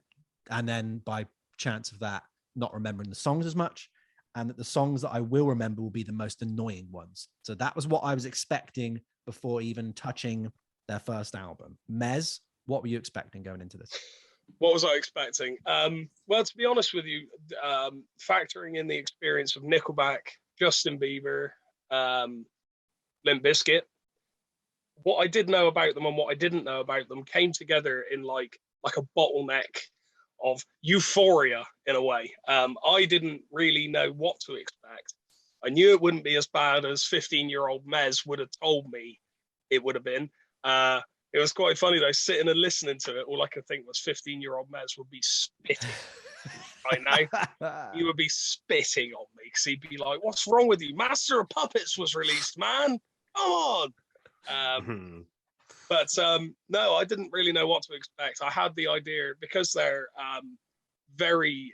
then by chance of that, not remembering the songs as much, and that the songs that I will remember will be the most annoying ones. So that was what I was expecting before even touching their first album. Mez, what were you expecting going into this? What was I expecting? Well, to be honest with you, factoring in the experience of Nickelback, Justin Bieber, Limp Bizkit, what I did know about them and what I didn't know about them came together in like a bottleneck of euphoria in a way. I didn't really know what to expect. I knew it wouldn't be as bad as 15-year-old Mez would have told me it would have been. It was quite funny though, sitting and listening to it. All I could think was 15-year-old Mez would be spitting right now. He would be spitting on me because he'd be like, "What's wrong with you? Master of Puppets was released, man. Come on." But no, I didn't really know what to expect. I had the idea because they're very,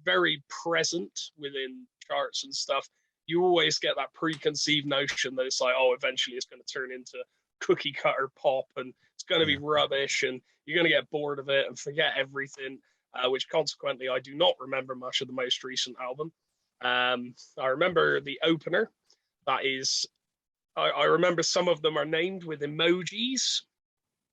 very present within charts and stuff. You always get that preconceived notion that it's like, oh, eventually it's going to turn into cookie cutter pop and it's going to be rubbish and you're going to get bored of it and forget everything, which consequently I do not remember much of the most recent album. I remember the opener. That is, I remember some of them are named with emojis.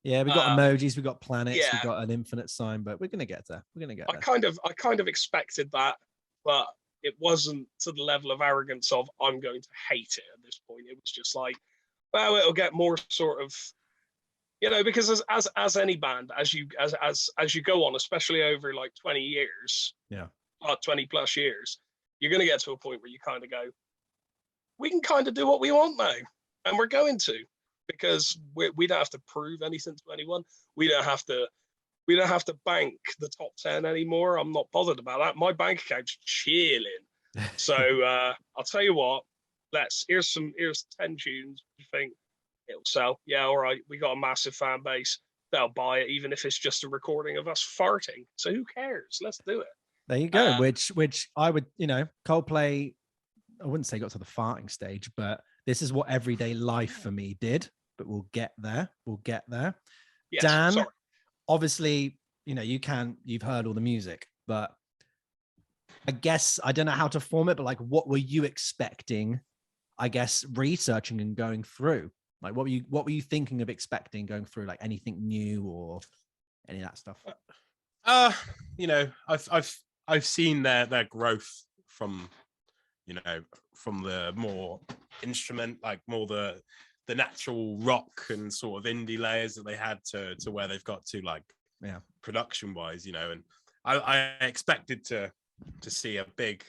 Yeah, we got emojis, we got planets, yeah. we got an infinite sign, but we're gonna get there. We're gonna get there. I kind of expected that, but it wasn't to the level of arrogance of I'm going to hate it at this point. It was just like, well, it'll get more sort of, you know, because as any band, as you go on, especially over like 20 years, 20 plus years, you're gonna get to a point where you kind of go, we can kind of do what we want now, and we're going to. Because we don't have to prove anything to anyone. We don't have to bank the top 10 anymore. I'm not bothered about that. My bank account's chilling. So I'll tell you what. Here's 10 tunes. You think it'll sell? Yeah, all right. We got a massive fan base. They'll buy it, even if it's just a recording of us farting. So who cares? Let's do it. There you go. Which I would, you know, Coldplay. I wouldn't say got to the farting stage, but this is what everyday life for me did. But we'll get there. We'll get there. Yes, Dan, obviously, you know, you've heard all the music, but I guess I don't know how to form it, but like, what were you expecting? I guess researching and going through, like, what were you thinking of expecting going through, like anything new or any of that stuff? You know, I've seen their growth from, you know, from the more instrument, like more the natural rock and sort of indie layers that they had to where they've got to, like, production wise, you know. And I expected to see that big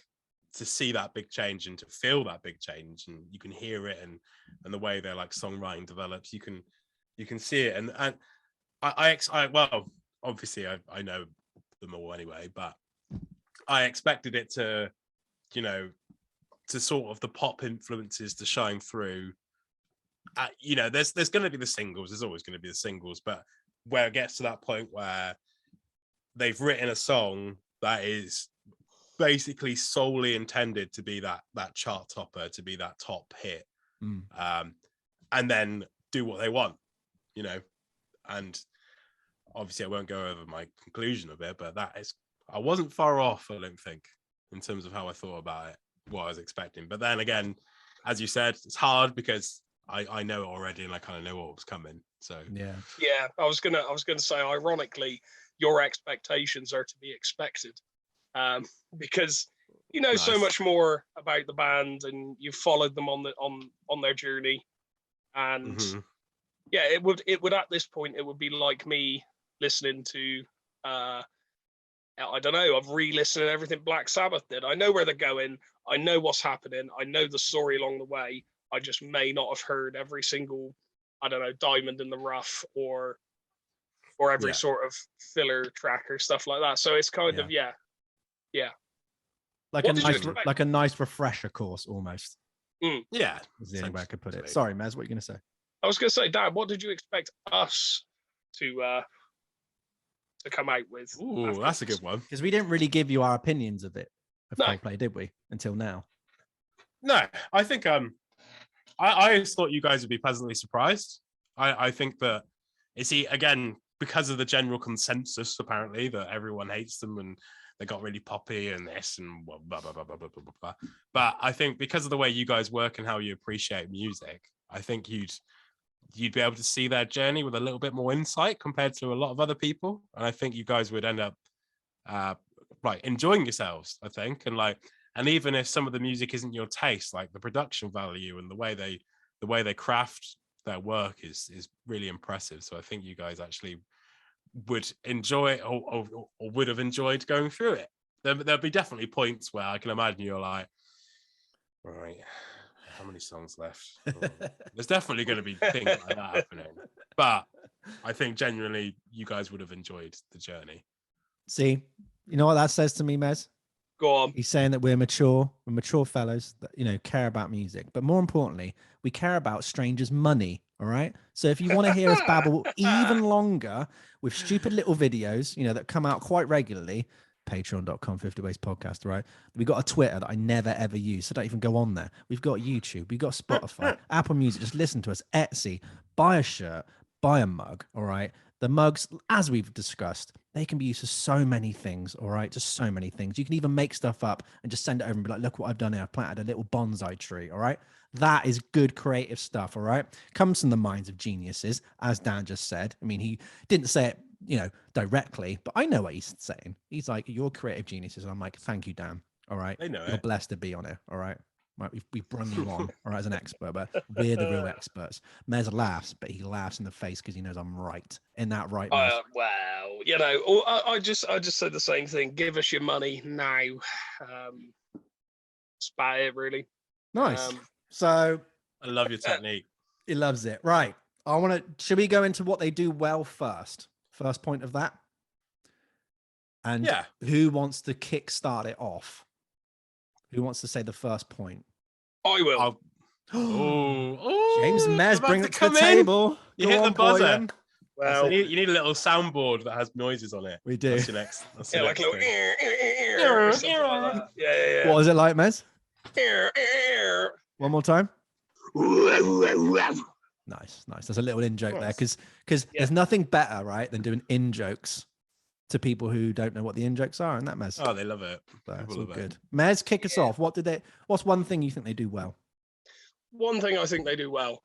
change and to feel that big change, and you can hear it and the way their like songwriting develops, you can see it. And I well, obviously I know them all anyway, but I expected it to, you know, to sort of the pop influences to shine through. You know, there's going to be the singles. There's always going to be the singles, but where it gets to that point where they've written a song that is basically solely intended to be that chart topper, to be that top hit, and then do what they want, you know. And obviously, I won't go over my conclusion of it, but I wasn't far off, I don't think, in terms of how I thought about it, what I was expecting. But then again, as you said, it's hard because I know it already and I kind of know what was coming. So yeah, I was gonna say, ironically, your expectations are to be expected, because you know so much more about the band and you've followed them on their journey, and yeah, it would at this point it would be like me listening to I don't know, I've re-listened to everything Black Sabbath did. I know where they're going, I know what's happening, I know the story along the way. I just may not have heard every single, I don't know, diamond in the rough or every sort of filler track or stuff like that. So it's kind of like a nice refresher course almost. Yeah, is the only way I could put it. Sorry, Mez, what are you going to say? I was going to say, Dan, what did you expect us to come out with? Ooh, afterwards? That's a good one. Because we didn't really give you our opinions of Coldplay, did we? Until now. No, I think I thought you guys would be pleasantly surprised. I think that again, because of the general consensus apparently that everyone hates them and they got really poppy and this and blah, blah, blah, blah, blah, blah, blah, blah. But I think because of the way you guys work and how you appreciate music, I think you'd be able to see their journey with a little bit more insight compared to a lot of other people. And I think you guys would end up enjoying yourselves, I think. And even if some of the music isn't your taste, like the production value and the way they craft their work is really impressive. So I think you guys actually would enjoy or would have enjoyed going through it. There'll be definitely points where I can imagine you're like, right, how many songs left? There's definitely going to be things like that happening. But I think genuinely you guys would have enjoyed the journey. See, you know what that says to me, Mez? Go on. He's saying that we're mature fellows that, you know, care about music, but more importantly, we care about strangers' money. All right. So if you want to hear us babble even longer with stupid little videos, you know, that come out quite regularly, patreon.com 50 Ways Podcast, right? We've got a Twitter that I never ever use, so don't even go on there. We've got YouTube, we've got Spotify, Apple Music. Just listen to us. Etsy, buy a shirt, buy a mug. All right. The mugs, as we've discussed, they can be used for so many things. All right. Just so many things. You can even make stuff up and just send it over and be like, look what I've done here. I've planted a little bonsai tree. All right. That is good creative stuff. All right. Comes from the minds of geniuses, as Dan just said. I mean, he didn't say it, you know, directly, but I know what he's saying. He's like, you're creative geniuses. And I'm like, thank you, Dan. All right. I know You're it. blessed to be on it. All right. Right, we've brought you on, all right, as an expert, but we're the real experts. Mez laughs, but he laughs in the face because he knows I'm right. In that right, Mez? Wow, you know, I just said the same thing. Give us your money now. That's about it, really. Nice. So I love your technique. He loves it. Right. Should we go into what they do well first? First point of that. And yeah, who wants to kickstart it off? Who wants to say the first point? I will. James Mez, bring it to the table. You hit the buzzer. Well, you need a little soundboard that has noises on it. We do. That's your next. That's yeah, your like next a thing. little yeah. What was it like, Mez? One more time. Nice. There's a little in joke there because there's nothing better, right, than doing in jokes to people who don't know what the in jokes are, and that Mez. Oh, they love it. That's all good. Mez, kick us off. What's one thing you think they do well? One thing I think they do well.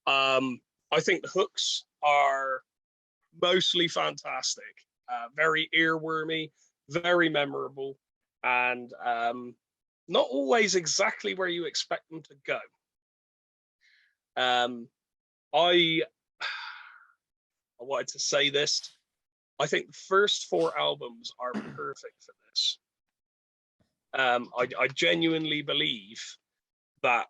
I think the hooks are mostly fantastic, very earwormy, very memorable, and not always exactly where you expect them to go. I wanted to say this. I think the first 4 albums are perfect for this. I genuinely believe that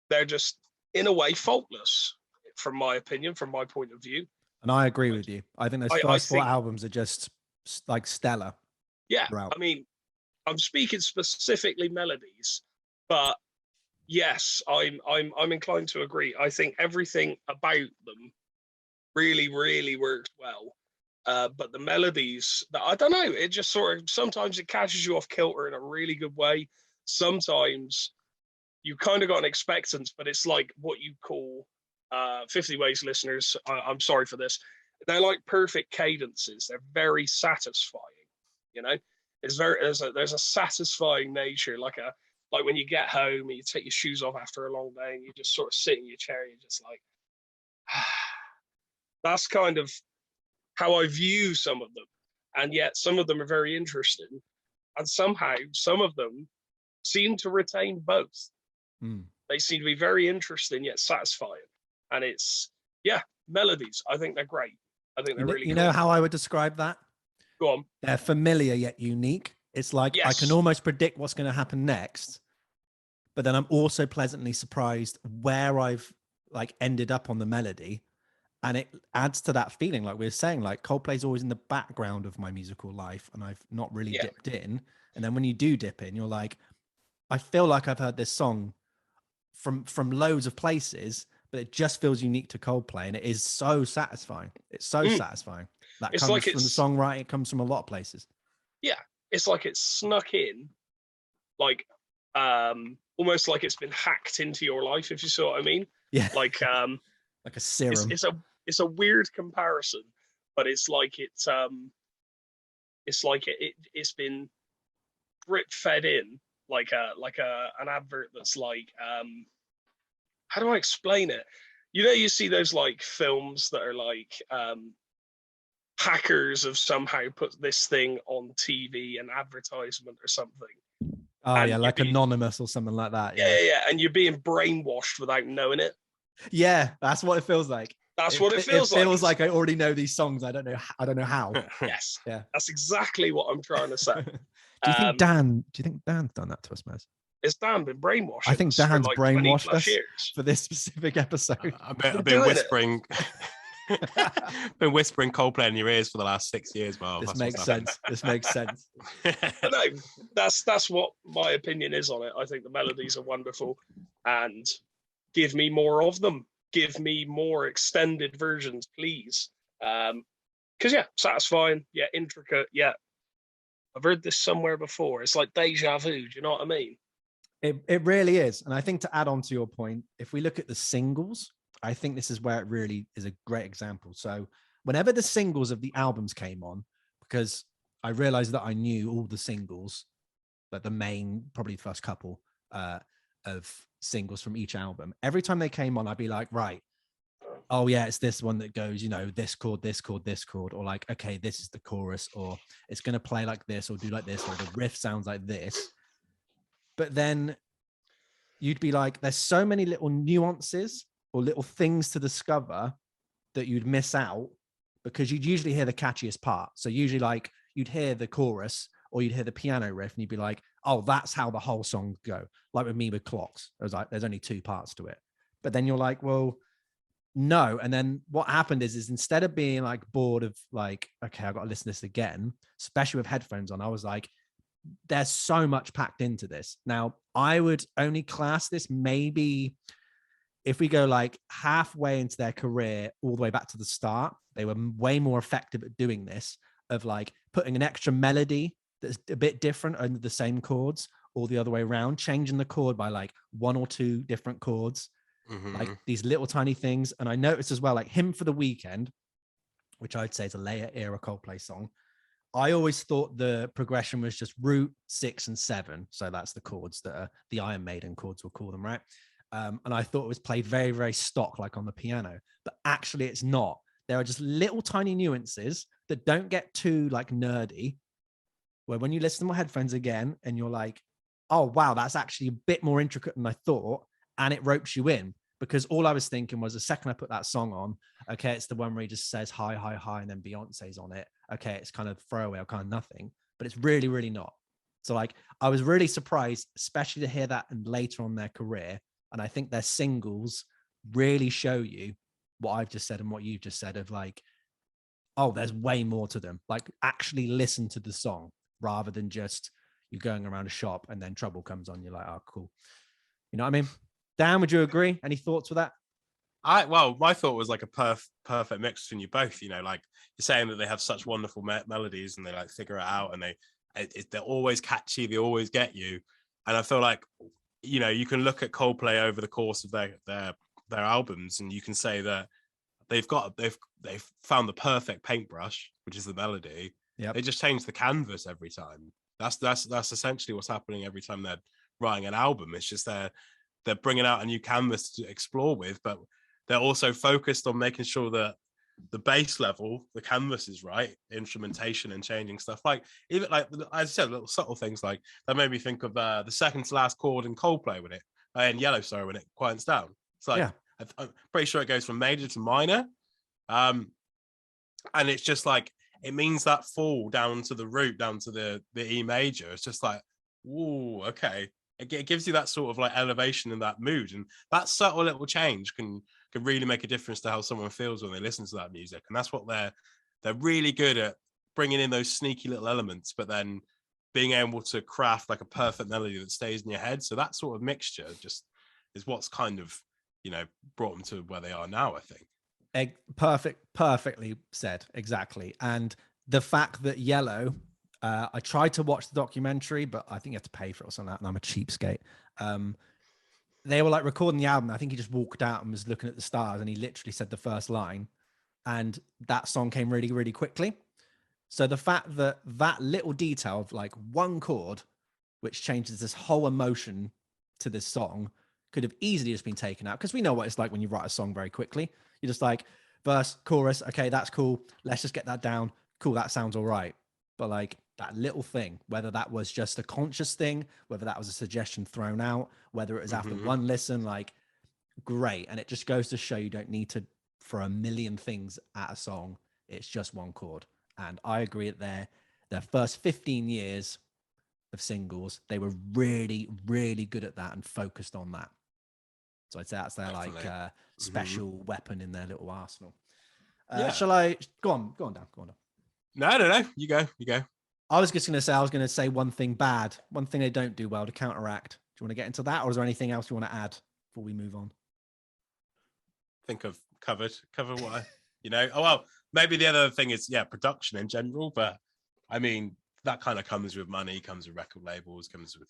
they're just, in a way, faultless, from my opinion, from my point of view. And I agree with you. I think those first 4 albums are just like stellar. Yeah, throughout. I mean, I'm speaking specifically melodies, but yes, I'm inclined to agree. I think everything about them really, really works well. But the melodies, I don't know, it just sort of, sometimes it catches you off kilter in a really good way. Sometimes you kind of got an expectance, but it's like what you call 50 Ways listeners. I'm sorry for this. They're like perfect cadences. They're very satisfying. You know, there's a satisfying nature, like when you get home and you take your shoes off after a long day and you just sort of sit in your chair and you're just like, that's kind of how I view some of them. And yet some of them are very interesting. And somehow some of them seem to retain both. They seem to be very interesting yet satisfying. And it's, melodies. I think they're great. I think they're really cool. You know how I would describe that? Go on. They're familiar yet unique. It's like I can almost predict what's going to happen next, but then I'm also pleasantly surprised where I've like ended up on the melody, and it adds to that feeling. Like we were saying, like Coldplay's always in the background of my musical life, and I've not really dipped in. And then when you do dip in, you're like, I feel like I've heard this song from loads of places, but it just feels unique to Coldplay, and it is so satisfying. It's so satisfying. That comes from the songwriting. It comes from a lot of places. Yeah. It's like it's snuck in, like almost like it's been hacked into your life, if you see what I mean. Yeah. Like a serum. It's a weird comparison, but it's been drip fed in like an advert that's like how do I explain it? You know, you see those like films that are like hackers have somehow put this thing on TV, an advertisement or something. Oh, and yeah, like Anonymous or something like that. Yeah. And you're being brainwashed without knowing it. Yeah, that's what it feels like. That's what it feels like. It feels like I already know these songs. I don't know how. Yes. Yeah. That's exactly what I'm trying to say. Do you think Dan's done that to us, Mez? Has Dan been brainwashed? I think Dan's like brainwashed us years for this specific episode. I've been whispering. Been whispering Coldplay in your ears for the last 6 years. Well, this makes sense. This makes sense. No, that's what my opinion is on it. I think the melodies are wonderful, and give me more of them. give me more extended versions, please. Because yeah, satisfying, yeah, intricate, yeah. I've heard this somewhere before. It's like deja vu. Do you know what I mean? It really is. And I think to add on to your point, if we look at the singles, I think this is where it really is a great example. So whenever the singles of the albums came on, because I realized that I knew all the singles, but the main, probably the first couple of singles from each album, every time they came on, I'd be like, right, oh yeah, it's this one that goes, you know, this chord, this chord, this chord, or like, okay, this is the chorus, or it's going to play like this, or do like this, or the riff sounds like this. But then you'd be like, there's so many little nuances or little things to discover that you'd miss out, because you'd usually hear the catchiest part. So usually like you'd hear the chorus or you'd hear the piano riff and you'd be like, oh, that's how the whole song go. Like with me with Clocks, it was like, there's only 2 parts to it. But then you're like, well, no. And then what happened is instead of being like bored of like, okay, I've got to listen to this again, especially with headphones on, I was like, there's so much packed into this. Now, I would only class this maybe if we go like halfway into their career, all the way back to the start, they were way more effective at doing this, of like putting an extra melody that's a bit different under the same chords, or the other way around, changing the chord by like 1 or 2 different chords, like these little tiny things. And I noticed as well, like Hymn for the Weekend, which I'd say is a later era Coldplay song, I always thought the progression was just root, 6 and 7. So that's the chords that are the Iron Maiden chords, we'll call them, right? And I thought it was played very, very stock, like on the piano, but actually it's not. There are just little tiny nuances that don't get too like nerdy, where when you listen to my headphones again and you're like, oh, wow, that's actually a bit more intricate than I thought. And it ropes you in, because all I was thinking was the second I put that song on, okay, it's the one where he just says hi, hi, hi, and then Beyonce's on it. Okay, it's kind of throwaway or kind of nothing, but it's really, really not. So like, I was really surprised, especially to hear that and later on their career. And I think their singles really show you what I've just said and what you've just said, of like, oh, there's way more to them. Like, actually listen to the song rather than just you going around a shop and then Trouble comes on. You're like, oh, cool. You know what I mean? Dan, would you agree? Any thoughts with that? Well, my thought was like a perfect mix between you both. You know, like you're saying that they have such wonderful melodies and they like figure it out, and they're always catchy. They always get you. And I feel like, you know, you can look at Coldplay over the course of their albums, and you can say that they've found the perfect paintbrush, which is the melody. Yeah, they just change the canvas every time. That's essentially what's happening every time they're writing an album. It's just they're bringing out a new canvas to explore with, but they're also focused on making sure that the base level, the canvas is right, instrumentation and changing stuff. Like, even like, as I said, little subtle things like that made me think of the second to last chord in Coldplay when in Yellow, sorry, when it quiets down. It's like, yeah. I'm pretty sure it goes from major to minor. And it's just like, it means that fall down to the root, down to the E major. It's just like, ooh, okay. It gives you that sort of like elevation in that mood, and that subtle little change can really make a difference to how someone feels when they listen to that music. And that's what they're really good at, bringing in those sneaky little elements, but then being able to craft like a perfect melody that stays in your head. So that sort of mixture just is what's kind of, you know, brought them to where they are now, I think. Perfectly said, exactly. And the fact that Yellow, I tried to watch the documentary, but I think you have to pay for it or something like that, and I'm a cheapskate. They were like recording the album. I think he just walked out and was looking at the stars, and he literally said the first line, and that song came really, really quickly. So the fact that that little detail of like one chord, which changes this whole emotion to this song, could have easily just been taken out, because we know what it's like when you write a song very quickly. You're just like, verse, chorus, okay, that's cool. Let's just get that down. Cool, that sounds all right. But like that little thing, whether that was just a conscious thing, whether that was a suggestion thrown out, whether it was after one listen, like, great. And it just goes to show you don't need to throw a million things at a song. It's just one chord. And I agree that their first 15 years of singles, they were really, really good at that and focused on that. So I'd say that's their like special weapon in their little arsenal. Shall I go on, Dan? No. You go. I was going to say one thing bad, one thing they don't do well to counteract. Do you want to get into that, or is there anything else you want to add before we move on? think I've covered what I, Oh well, maybe the other thing is production in general, but I mean that kind of comes with money, comes with record labels, comes with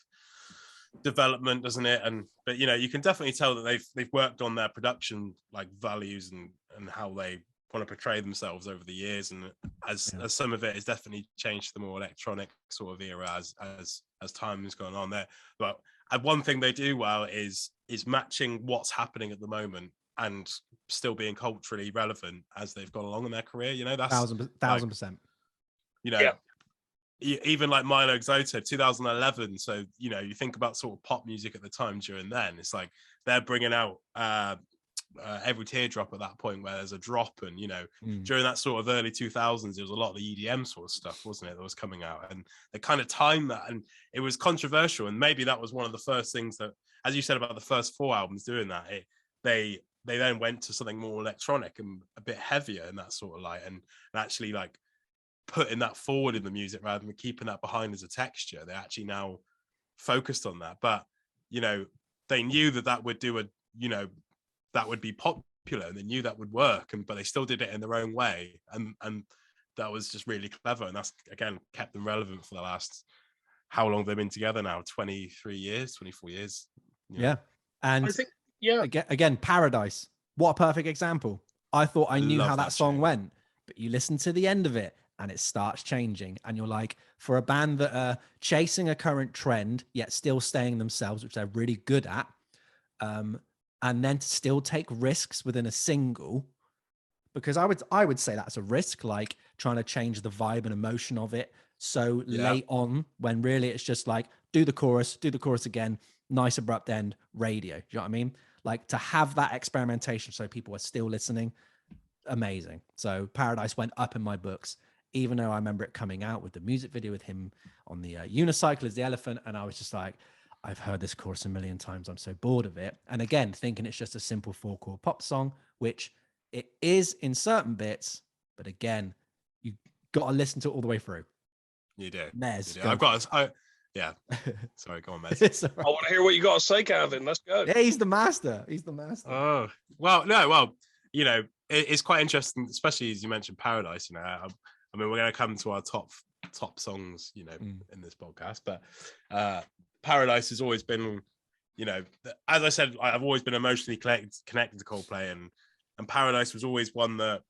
development, doesn't it? But you can definitely tell that they've worked on their production like values and how they want to portray themselves over the years, and as some of it has definitely changed to the more electronic sort of era as time has gone on there. But one thing they do well is matching what's happening at the moment and still being culturally relevant as they've gone along in their career. That's 1000%. Even like Milo Exoto 2011. So you think about sort of pop music at the time during then, it's like they're bringing out Every Teardrop at that point where there's a drop, and during that sort of early 2000s there was a lot of the EDM sort of stuff, wasn't it, that was coming out, and they kind of timed that, and it was controversial, and maybe that was one of the first things that, as you said about the first 4 albums doing that, they then went to something more electronic and a bit heavier in that sort of light, and actually like putting that forward in the music rather than keeping that behind as a texture. They actually now focused on that, but they knew that would do that would be popular, and they knew that would work, but they still did it in their own way, and that was just really clever, and that's again kept them relevant for the last, how long they've been together now, 23 years, 24 years. And I think again Paradise, what a perfect example. I thought I knew how that song went, but you listen to the end of it and it starts changing, and you're like, for a band that are chasing a current trend yet still staying themselves, which they're really good at, and then to still take risks within a single, because I would say that's a risk, like trying to change the vibe and emotion of it so late on, when really it's just like, do the chorus again, nice abrupt end, radio. Do you know what I mean? Like, to have that experimentation so people are still listening, amazing. So Paradise went up in my books, even though I remember it coming out with the music video with him on the unicycle as the elephant, and I was just like, I've heard this chorus a million times, I'm so bored of it. And again, thinking it's just a simple 4-chord pop song, which it is in certain bits, but again, you got to listen to it all the way through. You do. Mez, I've got sorry, go on, Mez. I want to hear what you got to say, Canvin. Let's go. Yeah, he's the master. Oh, well, it's quite interesting, especially as you mentioned Paradise. I mean, we're going to come to our top songs, in this podcast, but Paradise has always been, as I said, I've always been emotionally connected to Coldplay, and Paradise was always one that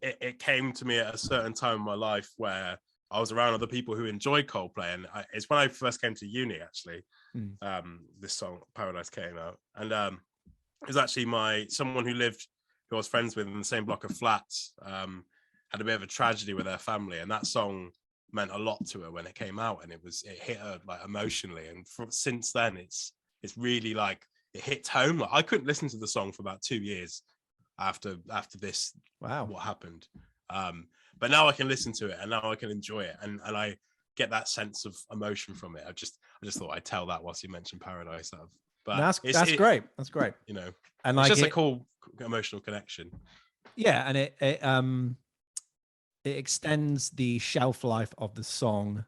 it came to me at a certain time in my life where I was around other people who enjoyed Coldplay, and it's when I first came to uni, actually. This song Paradise came out, and it was actually someone who I was friends with in the same block of flats, had a bit of a tragedy with their family, and that song meant a lot to her when it came out, and it hit her like emotionally, and since then it's really like it hit home. Like, I couldn't listen to the song for about 2 years after this. Wow. What happened, but now I can listen to it, and now I can enjoy it, and I get that sense of emotion from it. I just thought I'd tell that whilst you mentioned Paradise. But that's great. That's great. And it's just a cool emotional connection. Yeah, and it extends the shelf life of the song,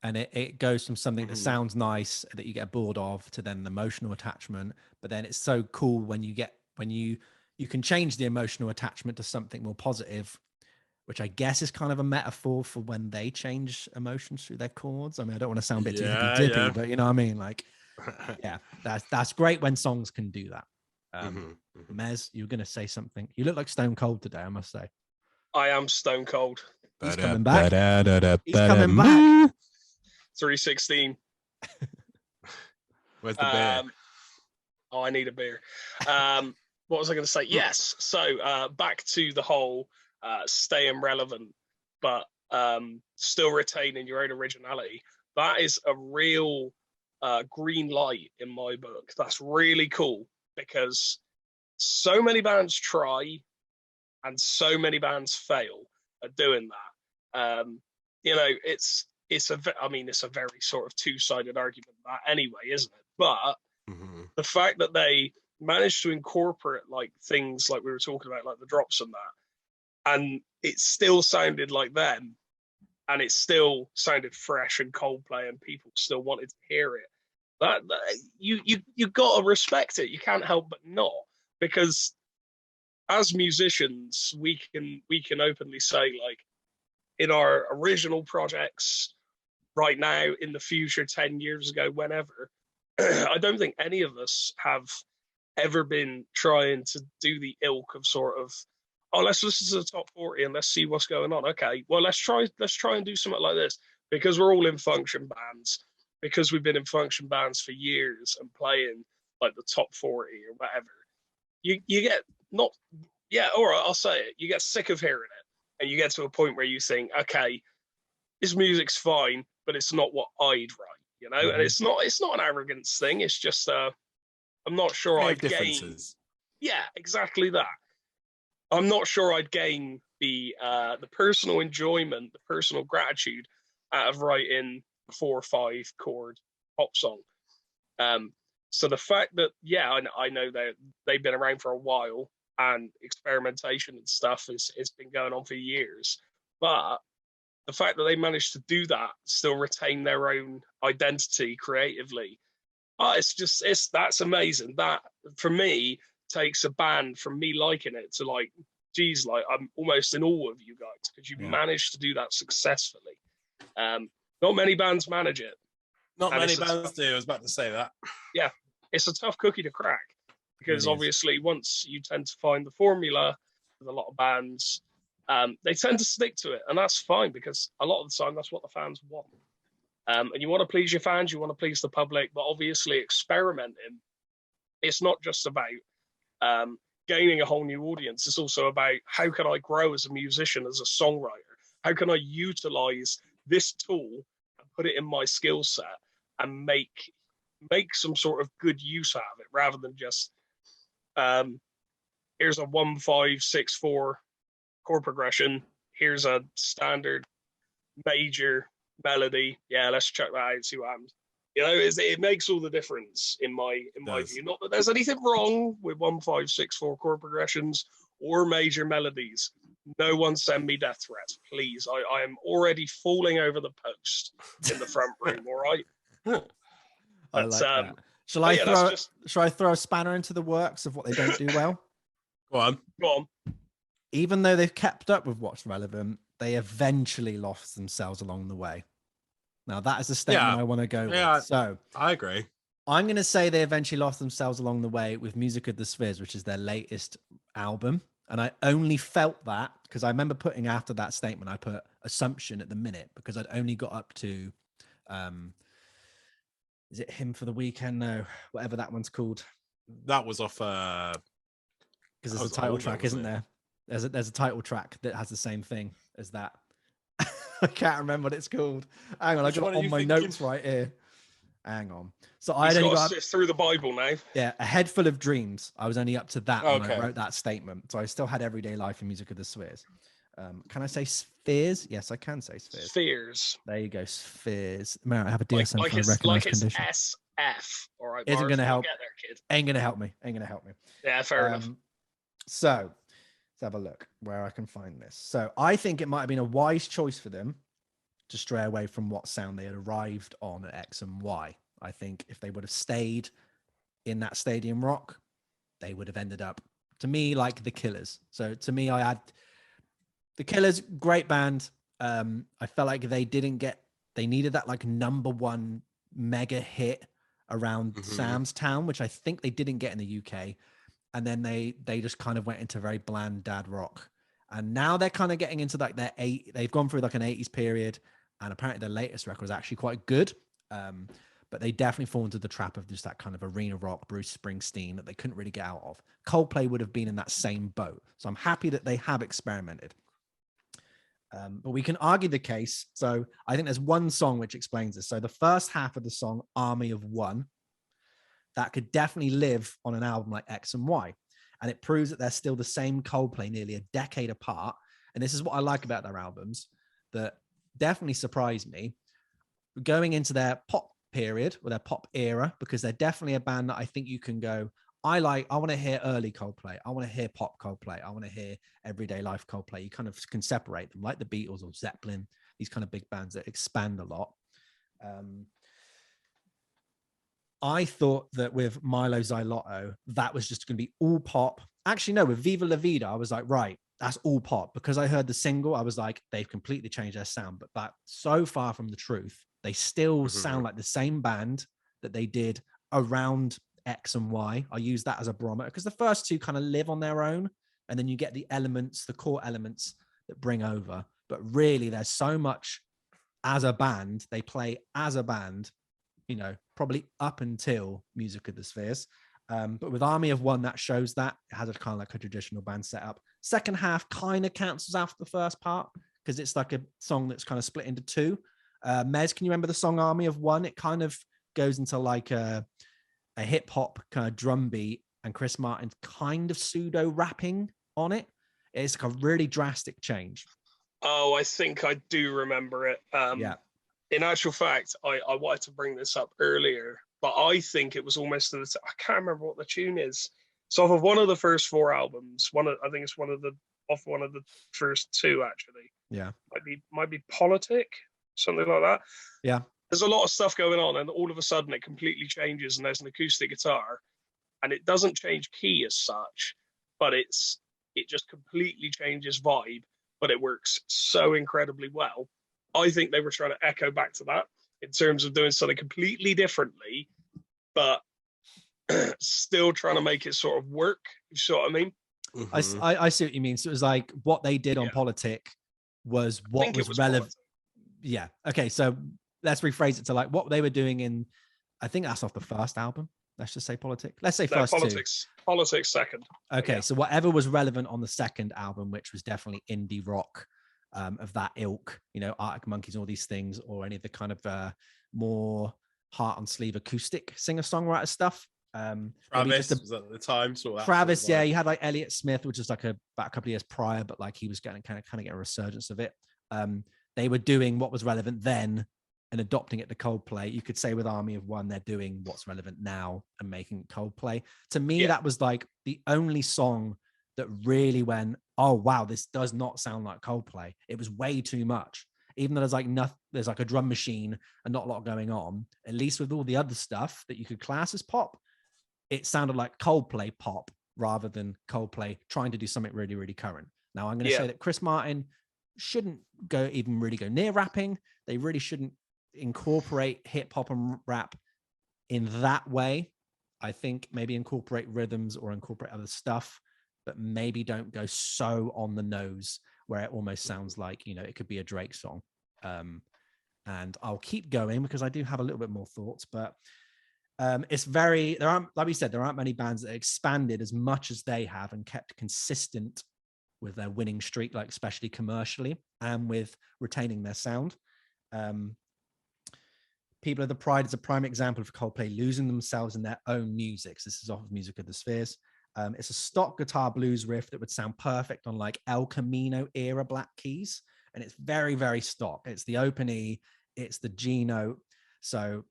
and it goes from something that sounds nice that you get bored of to then the emotional attachment. But then it's so cool when you can change the emotional attachment to something more positive, which I guess is kind of a metaphor for when they change emotions through their chords. I mean, I don't want to sound a bit too hippy-dippy, but you know what I mean? Like, yeah, that's great when songs can do that. Mez, you were going to say something. You look like Stone Cold today, I must say. I am stone cold. He's coming back. He's coming back. 316. Where's the beer? I need a beer. What was I going to say? Yes. So back to the whole staying relevant, but still retaining your own originality. That is a real green light in my book. That's really cool, because so many bands try and so many bands fail at doing that. It's a very sort of two-sided argument, that anyway, isn't it? But the fact that they managed to incorporate like things like we were talking about, like the drops and that, and it still sounded like them, and it still sounded fresh and Coldplay, and people still wanted to hear it. That you got to respect it. You can't help but not, because as musicians, we can openly say, like, in our original projects, right now, in the future, 10 years ago, whenever, I don't think any of us have ever been trying to do the ilk of sort of, oh, let's listen to the top 40 and let's see what's going on. Okay, well, let's try and do something like this, because we're all in function bands, because we've been in function bands for years and playing like the top 40 or whatever. You get not, yeah, all right, I'll say it. You get sick of hearing it, and you get to a point where you think, okay, this music's fine, but it's not what I'd write, you know. Mm-hmm. And it's not an arrogance thing. It's just I'm not sure I'd gain. Yeah, exactly that. I'm not sure I'd gain the personal enjoyment, the personal gratitude out of writing a 4 or 5 chord pop song. So the fact that, yeah, I know they've been around for a while, and experimentation and stuff has been going on for years, but the fact that they managed to do that, still retain their own identity creatively, that's amazing. That, for me, takes a band from me liking it to like, geez, like, I'm almost in awe of you guys, because you've managed to do that successfully. Not many bands manage it. Not many bands do. I was about to say that. Yeah, it's a tough cookie to crack, because obviously once you tend to find the formula with a lot of bands, they tend to stick to it, and that's fine, because a lot of the time that's what the fans want. And you want to please your fans, you want to please the public, but obviously experimenting, it's not just about gaining a whole new audience. It's also about, how can I grow as a musician, as a songwriter? How can I utilize this tool and put it in my skill set and make some sort of good use out of it, rather than just here's a 1-5-6-4 chord progression, here's a standard major melody, yeah, let's check that out and see what happens. You know, it makes all the difference in my view. Not that there's anything wrong with 1-5-6-4 chord progressions or major melodies. No one send me death threats, please. I am already falling over the post in the front room. All right. I like that. Shall I throw a spanner into the works of what they don't do well? Go on. Even though they've kept up with what's relevant, they eventually lost themselves along the way. Now, that is a statement I want to go with. So I agree. I'm going to say they eventually lost themselves along the way with Music of the Spheres, which is their latest album. And I only felt that because I remember putting, after that statement, I put Assumption at the minute, because I'd only got up to, is it Hymn for the Weekend? No, whatever that one's called. That was off. Because there's a title track, isn't there? There's a title track that has the same thing as that. I can't remember what it's called. Hang on, I got it on my notes right here. Hang on. So I only got through the Bible now. Yeah, A Head Full of Dreams. I was only up to that when I wrote that statement. So I still had Everyday Life and Music of the Spheres. Can I say Spheres? Yes, I can say Spheres. Spheres. There you go, Spheres. Man, I have a DSM for a recognized like condition. It's SF. All right, isn't going to help. Get there, kid. Ain't going to help me. Yeah, fair enough. So let's have a look where I can find this. So I think it might have been a wise choice for them to stray away from what sound they had arrived on at X and Y. I think if they would have stayed in that stadium rock, they would have ended up, to me, like the Killers. So to me, I had the Killers, great band. I felt like they needed that like #1 mega hit around Sam's Town, which I think they didn't get in the UK. And then they just kind of went into very bland dad rock. And now they're kind of getting into like they've gone through like an 80s period. And apparently their latest record is actually quite good. But they definitely fall into the trap of just that kind of arena rock, Bruce Springsteen, that they couldn't really get out of. Coldplay would have been in that same boat. So I'm happy that they have experimented. But we can argue the case. So I think there's one song which explains this. So the first half of the song, Army of One, that could definitely live on an album like X and Y. And it proves that they're still the same Coldplay nearly a decade apart. And this is what I like about their albums that definitely surprised me. Going into their pop period or their pop era, because they're definitely a band that I think you can go, I want to hear early Coldplay. I want to hear pop Coldplay. I want to hear Everyday Life Coldplay. You kind of can separate them like the Beatles or Zeppelin, these kind of big bands that expand a lot. I thought that with Milo Xylotto, that was just going to be all pop, actually, no, with Viva La Vida, I was like, right, that's all pop. Because I heard the single, I was like, they've completely changed their sound. But that's so far from the truth. They still sound like the same band that they did around X and Y. I use that as a barometer because the first two kind of live on their own. And then you get the elements, the core elements that bring over. But really, there's so much as a band. They play as a band, you know, probably up until Music of the Spheres. But with Army of One, that shows that it has a kind of like a traditional band setup. Second half kind of cancels after the first part because it's like a song that's kind of split into two. Mez, can you remember the song Army of One? It kind of goes into like a hip hop kind of drum beat, and Chris Martin's kind of pseudo rapping on it. It's like a really drastic change. Oh, I think I do remember it. Yeah. In actual fact, I wanted to bring this up earlier, but I think it was almost I can't remember what the tune is. So off of one of the first four albums, I think it's one of the first two actually. Yeah. Might be Politic, something like that. Yeah. There's a lot of stuff going on, and all of a sudden it completely changes, and there's an acoustic guitar, and it doesn't change key as such, but it just completely changes vibe, but it works so incredibly well. I think they were trying to echo back to that in terms of doing something completely differently, but still trying to make it sort of work. You see what I mean? Mm-hmm. I see what you mean. So it was like what they did on Politic was what was relevant. Yeah. Okay. So let's rephrase it to like what they were doing in, I think that's off the first album. Let's just say Politic. Let's say first Politics. two. Politics second. Okay. Yeah. So whatever was relevant on the second album, which was definitely indie rock of that ilk, you know, Arctic Monkeys, all these things, or any of the kind of more heart on sleeve acoustic singer-songwriter stuff. Travis was at the time. So Travis, yeah, you had like Elliott Smith, which is like about a couple of years prior, but like he was getting kind of get a resurgence of it. They were doing what was relevant then and adopting it to Coldplay. You could say with Army of One, they're doing what's relevant now and making Coldplay. To me, that was like the only song that really went, oh wow, this does not sound like Coldplay. It was way too much. Even though there's like nothing, there's like a drum machine and not a lot going on. At least with all the other stuff that you could class as pop, it sounded like Coldplay pop rather than Coldplay trying to do something really, really current. Now, I'm going to say that Chris Martin shouldn't go near rapping. They really shouldn't incorporate hip hop and rap in that way. I think maybe incorporate rhythms or incorporate other stuff, but maybe don't go so on the nose where it almost sounds like, you know, it could be a Drake song. And I'll keep going because I do have a little bit more thoughts, but it's very, there aren't, like we said, there aren't many bands that expanded as much as they have and kept consistent with their winning streak, like especially commercially and with retaining their sound. People of the Pride is a prime example of Coldplay losing themselves in their own music. So this is off of Music of the Spheres. It's a stock guitar blues riff that would sound perfect on like El Camino era Black Keys. And it's very, very stock. It's the open E, it's the G note. So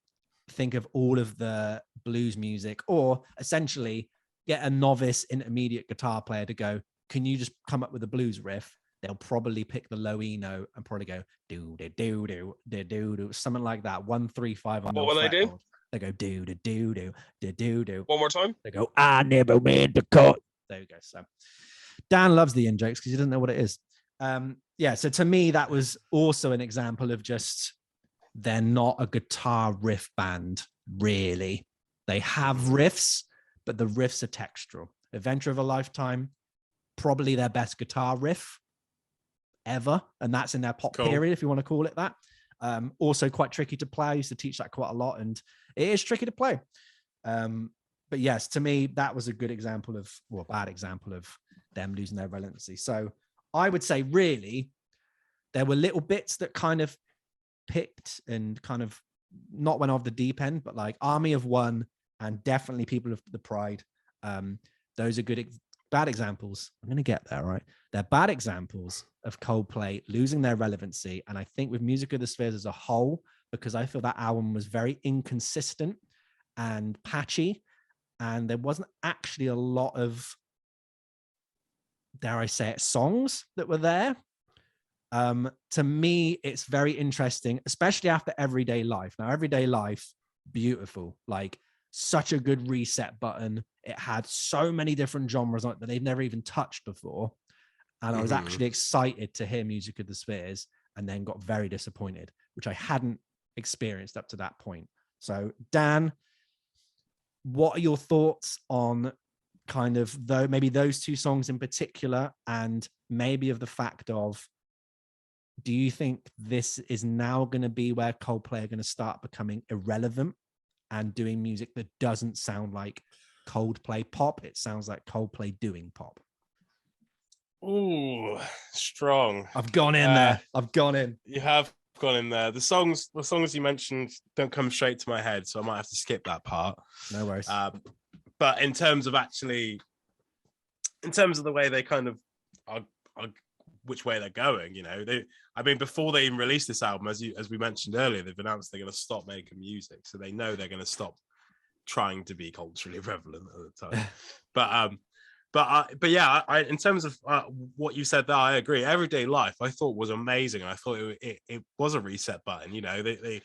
think of all of the blues music, or essentially get a novice intermediate guitar player to go, can you just come up with a blues riff? They'll probably pick the low E note and probably go do do do do do do do, something like that. 1 3 5 on. What will they do? They go do do do do do do do. One more time. They go, I never meant to cut. There you go. So Dan loves the in jokes because he doesn't know what it is. Yeah. So to me, that was also an example of just they're not a guitar riff band, really. They have riffs, but the riffs are textural. Adventure of a Lifetime, probably their best guitar riff ever, and that's in their pop period, if you want to call it that. Also quite tricky to play. I used to teach that quite a lot, and it is tricky to play. But yes, to me, that was a good example of, or a bad example of them losing their relevancy. So I would say really, there were little bits that kind of picked and kind of not went off the deep end, but like Army of One and definitely People of the Pride. Those are good, bad examples. I'm going to get there, right? They're bad examples of Coldplay losing their relevancy. And I think with Music of the Spheres as a whole, because I feel that album was very inconsistent and patchy, and there wasn't actually a lot of, dare I say it, songs that were there. To me, it's very interesting, especially after Everyday Life. Now, Everyday Life, beautiful. Like such a good reset button. It had so many different genres on it that they've never even touched before. And I was actually excited to hear Music of the Spheres, and then got very disappointed, which I hadn't experienced up to that point. So, Dan, what are your thoughts on kind of maybe those two songs in particular, and maybe of the fact of, do you think this is now going to be where Coldplay are going to start becoming irrelevant and doing music that doesn't sound like Coldplay pop? It sounds like Coldplay doing pop. Ooh, strong. I've gone in there. I've gone in. You have gone in there. The songs you mentioned don't come straight to my head, so I might have to skip that part. No worries. But in terms of the way they kind of are which way they're going, you know, before they even released this album, as we mentioned earlier, they've announced they're going to stop making music, so they know they're going to stop trying to be culturally relevant at the time. But yeah, in terms of what you said there, I agree. Everyday Life, I thought was amazing. I thought it was a reset button. You know, they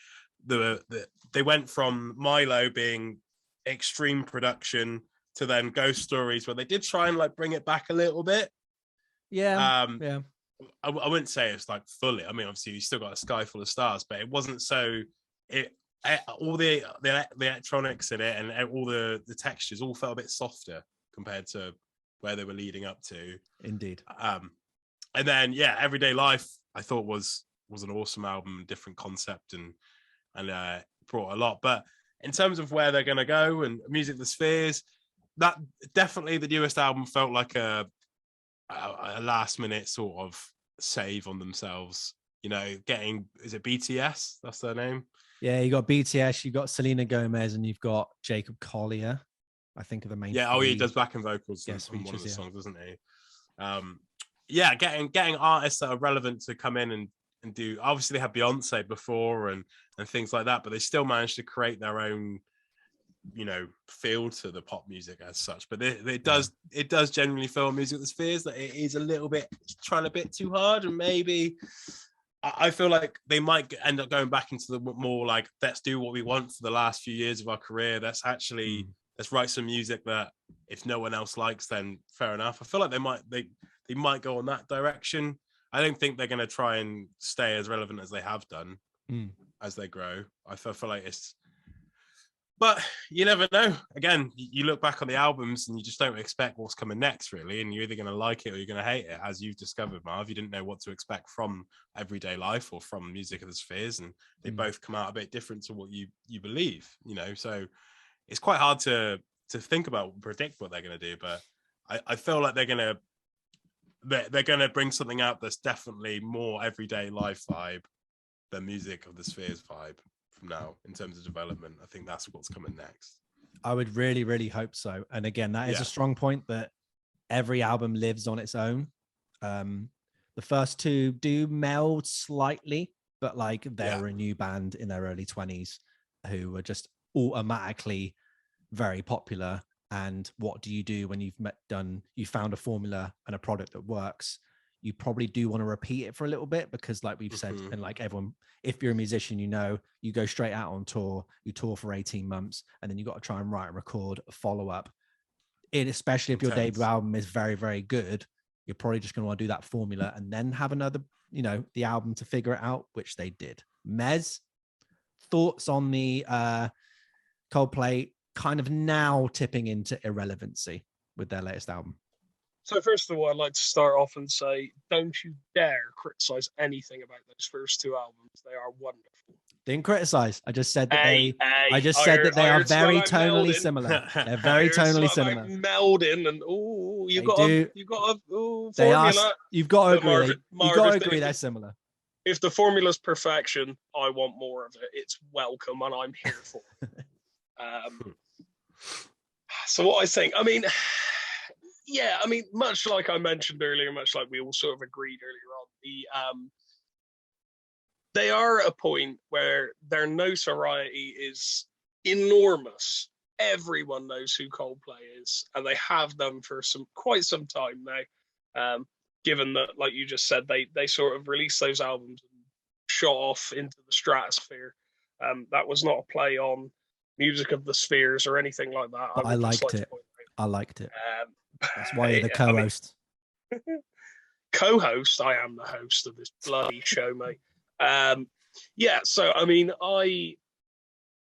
went from Milo being extreme production to then Ghost Stories, where they did try and like bring it back a little bit. Yeah. I wouldn't say it's like fully. I mean, obviously you still got A Sky Full of Stars, but it wasn't so. All the electronics in it and all the textures all felt a bit softer compared to where they were leading up to. Indeed. And then Everyday Life I thought was an awesome album, different concept, and brought a lot. But in terms of where they're going to go and Music of the Spheres, that definitely the newest album felt like a last minute sort of save on themselves. You know, is it BTS? That's their name. Yeah, you got BTS, you got Selena Gomez, and you've got Jacob Collier. I think of the main. Yeah, he does backing vocals on one of the songs, doesn't he? Getting artists that are relevant to come in and do. Obviously, they had Beyonce before and things like that, but they still managed to create their own, you know, feel to the pop music as such. But it does genuinely feel Music of the Spheres that it is a little bit trying a bit too hard, and maybe I feel like they might end up going back into the more like, let's do what we want for the last few years of our career. Let's write some music that if no one else likes, then fair enough. I feel like they might go on that direction. I don't think they're going to try and stay as relevant as they have done as they grow. I feel like it's, but you never know. Again, you look back on the albums and you just don't expect what's coming next, really. And you're either going to like it or you're going to hate it, as you've discovered, Marv. You didn't know what to expect from Everyday Life or from Music of the Spheres, and they both come out a bit different to what you believe, you know. So it's quite hard to think about, predict what they're going to do. But I feel like they're going to bring something out that's definitely more Everyday Life vibe than Music of the Spheres vibe from now in terms of development. I think that's what's coming next. I would really, really hope so. And again, that is a strong point, that every album lives on its own. The first two do meld slightly, but like they're a new band in their early 20s who were just automatically very popular. And what do you do when you found a formula and a product that works? You probably do want to repeat it for a little bit, because like we've said, and like everyone, if you're a musician, you know, you go straight out on tour, you tour for 18 months, and then you got to try and write and record a follow-up. Especially if your debut album is very, very good, you're probably just going to want to do that formula and then have another, you know, the album to figure it out, which they did. Mez, thoughts on the Coldplay kind of now tipping into irrelevancy with their latest album? So first of all, I'd like to start off and say, don't you dare criticize anything about those first two albums. They are wonderful. Didn't criticize. I just said that they are very tonally similar. They're very tonally similar. Melding and you've got a formula. You've got to agree. You've got to agree they're similar. If the formula's perfection, I want more of it. It's welcome, and I'm here for it. So what I think, much like I mentioned earlier, much like we all sort of agreed earlier on, they are at a point where their notoriety is enormous. Everyone knows who Coldplay is, and they have done for quite some time now. Given that, like you just said, they sort of released those albums and shot off into the stratosphere. That was not a play on Music of the Spheres or anything like that. But I liked it. I liked it. That's why you're the co-host. Co-host. I am the host of this bloody show, mate. Yeah. So I mean, I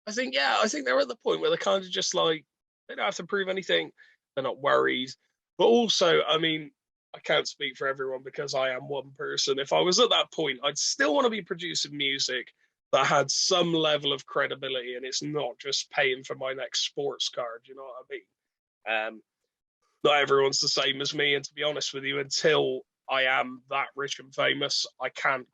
think they're at the point where they're kind of just like they don't have to prove anything. They're not worried. But also, I mean, I can't speak for everyone because I am one person. If I was at that point, I'd still want to be producing music that had some level of credibility, and it's not just paying for my next sports card. You know what I mean? Not everyone's the same as me, and to be honest with you, until I am that rich and famous, I can't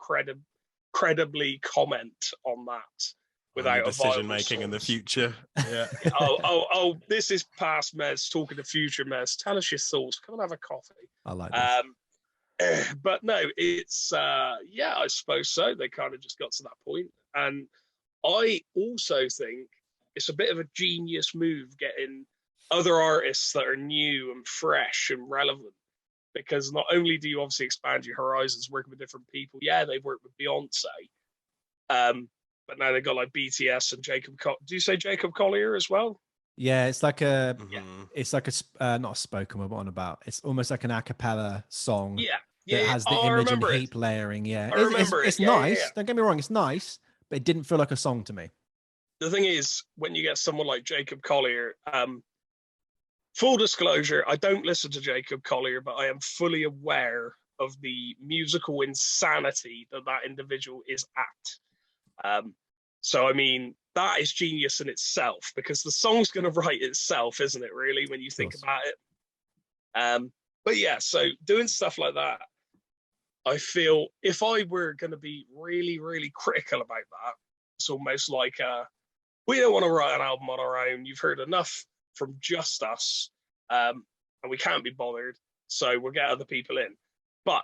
credibly comment on that without decision making in the future. Yeah. oh, this is past Mez talking to future Mez. Tell us your thoughts. Come and have a coffee. I like this. But no, it's yeah, I suppose so. They kind of just got to that point. And I also think it's a bit of a genius move getting other artists that are new and fresh and relevant. Because not only do you obviously expand your horizons working with different people, yeah, they've worked with Beyonce. But now they've got like BTS and do you say Jacob Collier as well? Yeah, it's like it's like a not a spoken word, what on about. It's almost like an a cappella song. Yeah. That has the image and heap layering. Yeah. It's nice. Yeah. Don't get me wrong, it's nice, but it didn't feel like a song to me. The thing is, when you get someone like Jacob Collier, full disclosure, I don't listen to Jacob Collier, but I am fully aware of the musical insanity that individual is at. So, I mean, that is genius in itself because the song's going to write itself, isn't it, really, when you think about it? But yeah, so doing stuff like that, I feel if I were going to be really, really critical about that, it's almost like we don't want to write an album on our own. You've heard enough from just us, and we can't be bothered, so we'll get other people in. But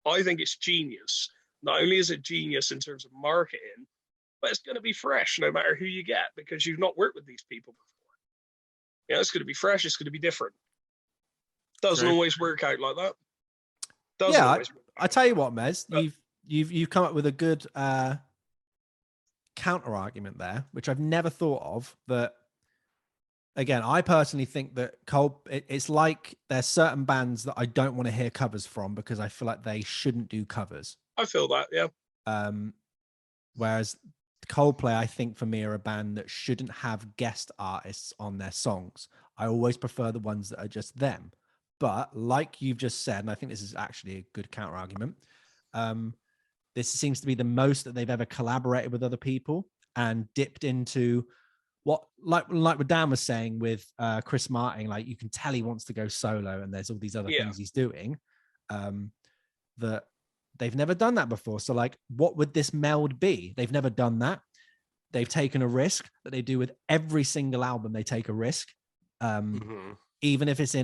I think it's genius. Not only is it genius in terms of marketing, but it's going to be fresh no matter who you get because you've not worked with these people before. Yeah, it's going to be fresh. It's going to be different. Doesn't always work out like that. I tell you what, Mez, you've come up with a good counter argument there, which I've never thought of. That again, I personally think that it's like there's certain bands that I don't want to hear covers from because I feel like they shouldn't do covers. I feel that, yeah. Whereas Coldplay, I think for me, are a band that shouldn't have guest artists on their songs. I always prefer the ones that are just them. But like you've just said, and I think this is actually a good counter argument, this seems to be the most that they've ever collaborated with other people and dipped into what, like what Dan was saying with Chris Martin, like you can tell he wants to go solo and there's all these other things he's doing that they've never done that before. So like, what would this meld be? They've never done that. They've taken a risk that they do with every single album. They take a risk. Even if it's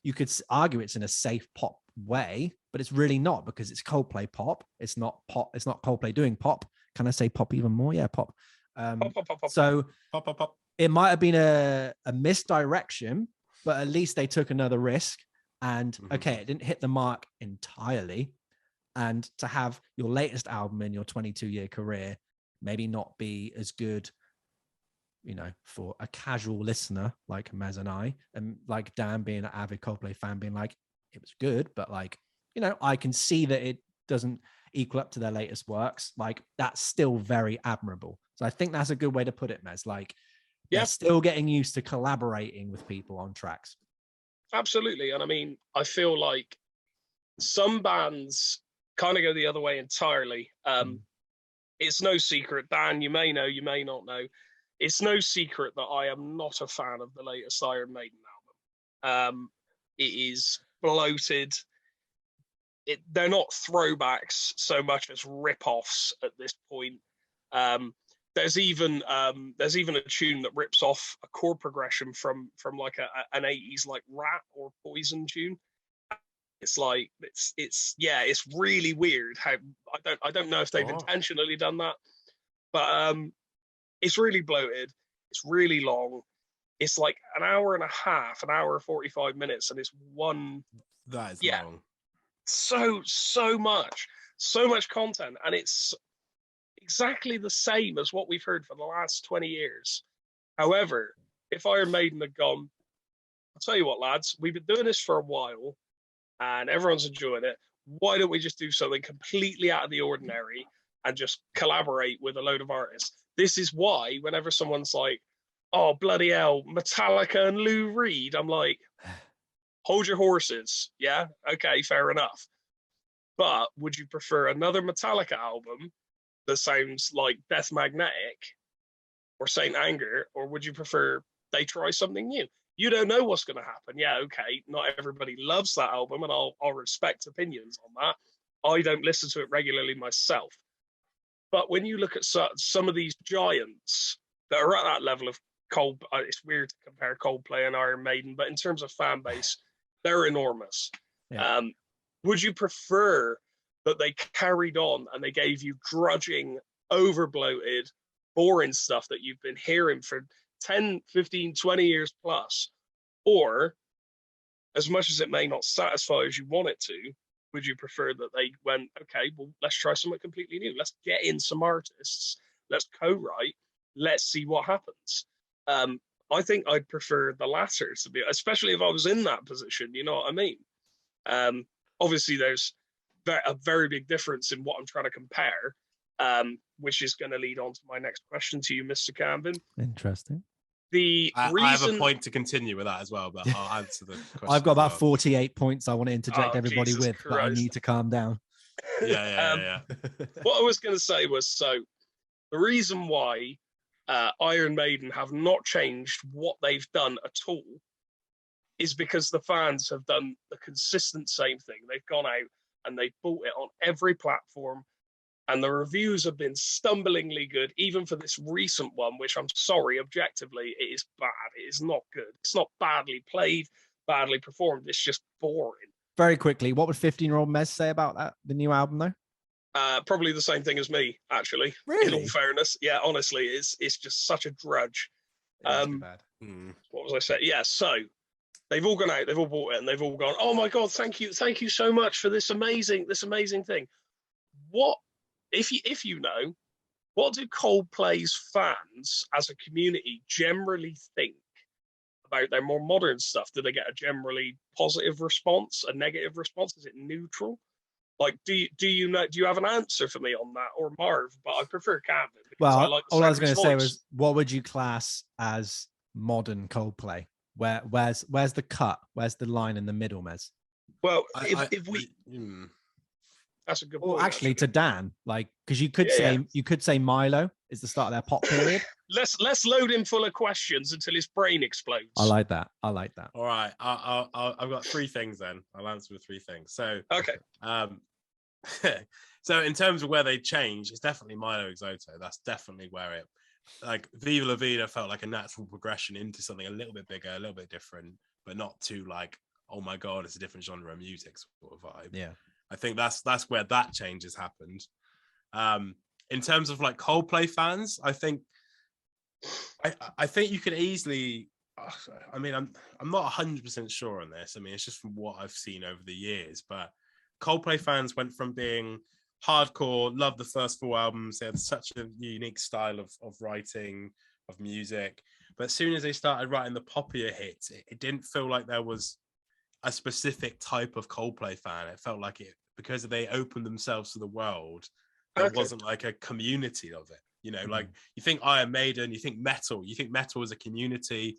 you could argue it's in a safe pop way, but it's really not because it's Coldplay pop. It's not pop. It's not Coldplay doing pop. Can I say pop even more? Yeah, pop. Pop. So pop. It might have been a misdirection, but at least they took another risk. And okay, it didn't hit the mark entirely. And to have your latest album in your 22-year career maybe not be as good, you know, for a casual listener like Mez and I, and like Dan being an avid Coldplay fan being like, it was good, but like, you know, I can see that it doesn't equal up to their latest works. Like that's still very admirable. So I think that's a good way to put it, Mez. Like they're still getting used to collaborating with people on tracks. Absolutely. And I mean, I feel like some bands kind of go the other way entirely. It's no secret, Dan, you may know, you may not know, it's no secret that I am not a fan of the latest Iron Maiden album. It is bloated. They're not throwbacks so much as rip-offs at this point. There's even a tune that rips off a chord progression from like an 80s like Rat or Poison tune. It's like it's really weird how I don't know if they've intentionally done that, but it's really bloated. It's really long. It's like an hour and a half, an hour and 45 minutes, and it's one. That is long. So much content, and it's exactly the same as what we've heard for the last 20 years. However, if Iron Maiden had gone, I'll tell you what, lads, we've been doing this for a while and everyone's enjoying it. Why don't we just do something completely out of the ordinary and just collaborate with a load of artists? This is why whenever someone's like, oh, bloody hell, Metallica and Lou Reed, I'm like, hold your horses. Yeah, okay, fair enough. But would you prefer another Metallica album that sounds like Death Magnetic or Saint Anger, or would you prefer they try something new? You don't know what's going to happen. Yeah, okay, not everybody loves that album, and I'll respect opinions on that. I don't listen to it regularly myself. But when you look at some of these giants that are at that level of it's weird to compare Coldplay and Iron Maiden, but in terms of fan base, they're enormous. Yeah. Would you prefer that they carried on and they gave you grudging, overbloated, boring stuff that you've been hearing for 10, 15, 20 years plus? Or, as much as it may not satisfy as you want it to, would you prefer that they went, okay, well, let's try something completely new. Let's get in some artists. Let's co-write. Let's see what happens. I think I'd prefer the latter, to be, especially if I was in that position. You know what I mean? Obviously, there's a very big difference in what I'm trying to compare, which is going to lead on to my next question to you, Mr. Canvin. Interesting. I have a point to continue with that as well, but I'll answer the question. I've got about 48 points I want to interject everybody Jesus with, Christ. but I need to calm down. Yeah. What I was going to say was, so the reason why Iron Maiden have not changed what they've done at all is because the fans have done the consistent same thing. They've gone out and they've bought it on every platform, and the reviews have been stumblingly good, even for this recent one, which I'm sorry, objectively, it is bad. It is not good. It's not badly played, badly performed. It's just boring. Very quickly, what would 15-year-old Mez say about that, the new album, though? Probably the same thing as me, actually. Really? In all fairness. Yeah, honestly, it's just such a drudge. Bad. What was I saying? Yeah, so they've all gone out, they've all bought it, and they've all gone, oh my God, thank you so much for this amazing thing. What, if you know, what do Coldplay's fans as a community generally think about their more modern stuff? Do they get a generally positive response, a negative response? Is it neutral? Like, do you know? Do you have an answer for me on that, or Marv? But I prefer Canvin. Well, all I was going to say was, what would you class as modern Coldplay? Where's the cut? Where's the line in the middle, Mez? Well, if we, that's a good point. Well, actually, to Dan, like, because you could say Milo is the start of their pop period. Let's load him full of questions until his brain explodes. I like that. All right, I've got three things then. I'll answer with three things. So okay. So in terms of where they change, it's definitely Milo Exoto. That's definitely where it, like, Viva La Vida felt like a natural progression into something a little bit bigger, a little bit different, but not too like, oh my God, it's a different genre of music sort of vibe. Yeah. I think that's where that change has happened. In terms of like Coldplay fans, I think you could easily, I mean, I'm not 100% sure on this. I mean, it's just from what I've seen over the years, but Coldplay fans went from being hardcore, loved the first four albums. They had such a unique style of writing, of music. But as soon as they started writing the poppier hits, it didn't feel like there was a specific type of Coldplay fan. It felt like it, because they opened themselves to the world, there wasn't like a community of it. You know, like you think Iron Maiden, you think metal as a community.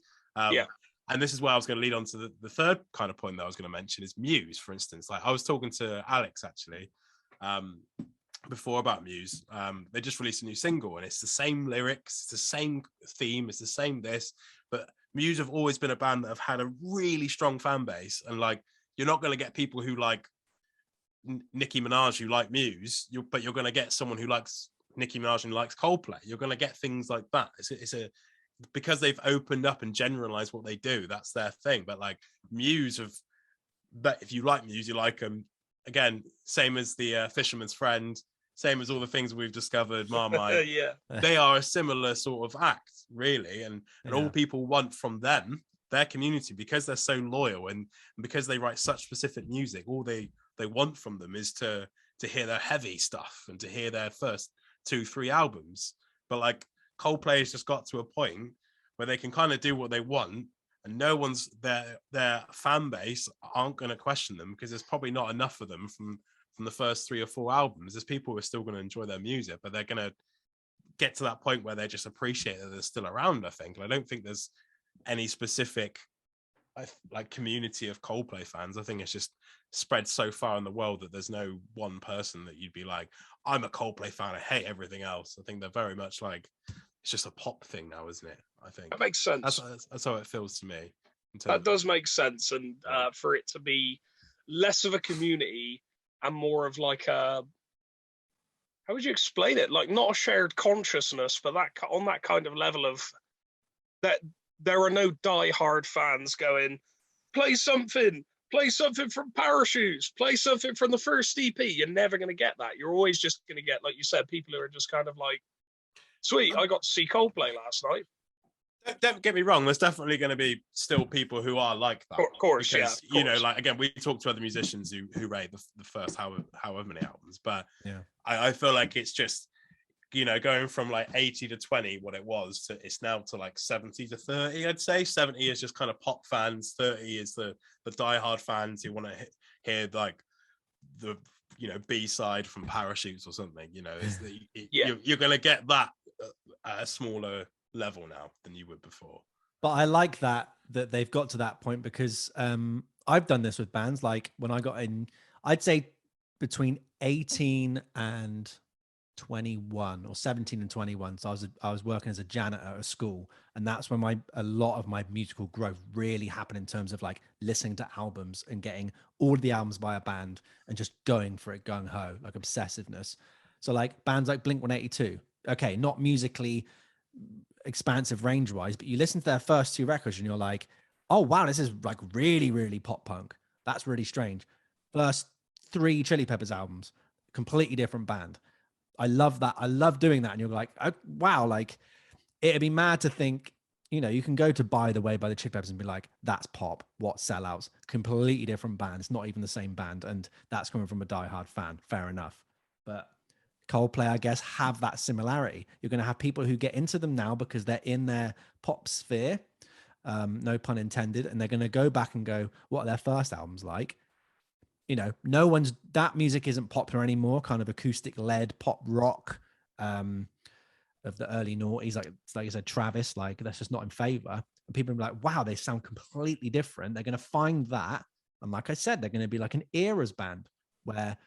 And this is where I was going to lead on to the third kind of point that I was going to mention is Muse, for instance. Like, I was talking to Alex actually before about Muse. They just released a new single and it's the same lyrics, it's the same theme, it's the same this, but Muse have always been a band that have had a really strong fan base. And like, you're not going to get people who like Nicki Minaj who like Muse, but you're going to get someone who likes Nicki Minaj and likes Coldplay. You're going to get things like that. It's because they've opened up and generalized what they do, that's their thing. But like Muse but if you like Muse, you like them. Again, same as the Fisherman's Friend, same as all the things we've discovered, Marmite. They are a similar sort of act, really. And all people want from them, their community, because they're so loyal and because they write such specific music, all they want from them is to hear their heavy stuff and to hear their first 2-3 albums. But like Coldplay has just got to a point where they can kind of do what they want, and no one's their fan base aren't going to question them, because there's probably not enough of them from the first 3 or 4 albums. There's people who are still going to enjoy their music, but they're going to get to that point where they just appreciate that they're still around, I think. And I don't think there's any specific like community of Coldplay fans. I think it's just spread so far in the world that there's no one person that you'd be like, I'm a Coldplay fan, I hate everything else. I think they're very much like, it's just a pop thing now, isn't it? I think that makes sense. That's how it feels to me. That does make sense. And for it to be less of a community and more of like a, how would you explain it? Like, not a shared consciousness, but that on that kind of level of that, there are no die-hard fans going, play something from Parachutes, play something from the first EP. You're never going to get that. You're always just going to get, like you said, people who are just kind of like, sweet, I got to see Coldplay last night. Don't get me wrong, there's definitely going to be still people who are like that. Of course, because, yeah. Of you know, course. like, again, we talked to other musicians who rate the first however many albums, but yeah, I feel like it's just, you know, going from like 80 to 20, what it was, to it's now to like 70 to 30, I'd say. 70 is just kind of pop fans, 30 is the diehard fans who want to hear like the, you know, B-side from Parachutes or something, you know. You're going to get that at a smaller level now than you would before. but I like that they've got to that point, because I've done this with bands. Like when I got in, I'd say between 18 and 21, or 17 and 21. So I was working as a janitor at a school, and that's when a lot of my musical growth really happened, in terms of like listening to albums and getting all of the albums by a band and just going for it, gung ho, like obsessiveness. So like bands like Blink-182, okay, not musically expansive range wise, but you listen to their first 2 records and you're like, oh wow, this is like really, really pop punk. That's really strange. First 3 Chili Peppers albums, completely different band. I love that. I love doing that. And you're like, oh, wow, like it'd be mad to think, you know, you can go to By the Way by the Chili Peppers and be like, that's pop. What sellouts? Completely different band. It's not even the same band. And that's coming from a diehard fan. Fair enough. But Coldplay, I guess, have that similarity. You're going to have people who get into them now because they're in their pop sphere, no pun intended, and they're going to go back and go, what are their first albums like? You know, that music isn't popular anymore, kind of acoustic led pop rock of the early noughties, like I said, Travis, like that's just not in favor. And people are like, wow, they sound completely different. They're going to find that. And like I said, they're going to be like an eras band where,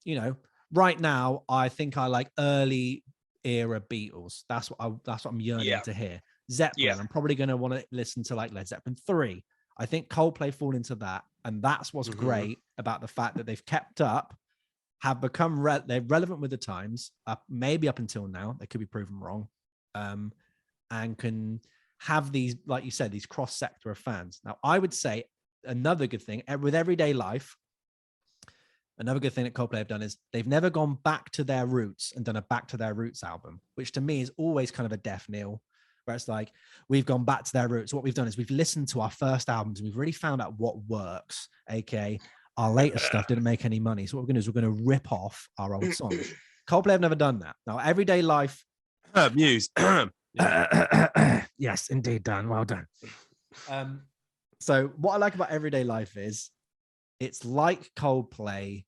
you know, right now, I think I like early era Beatles. That's what I'm yearning to hear. Zeppelin. I'm probably going to want to listen to like Led Zeppelin 3. I think Coldplay fall into that, and that's what's great about the fact that they've kept up, have become they're relevant with the times. Maybe up until now, they could be proven wrong, and can have these, like you said, these cross sector of fans. Now, I would say another good thing with Everyday Life. Another good thing that Coldplay have done is they've never gone back to their roots and done a Back to Their Roots album, which to me is always kind of a death knell, where it's like, we've gone back to their roots. What we've done is we've listened to our first albums and we've really found out what works, aka our latest stuff didn't make any money. So what we're going to do is we're going to rip off our old songs. Coldplay have never done that. Now, Everyday Life. Muse. Yes, indeed, Dan. Well done. So what I like about Everyday Life is it's like Coldplay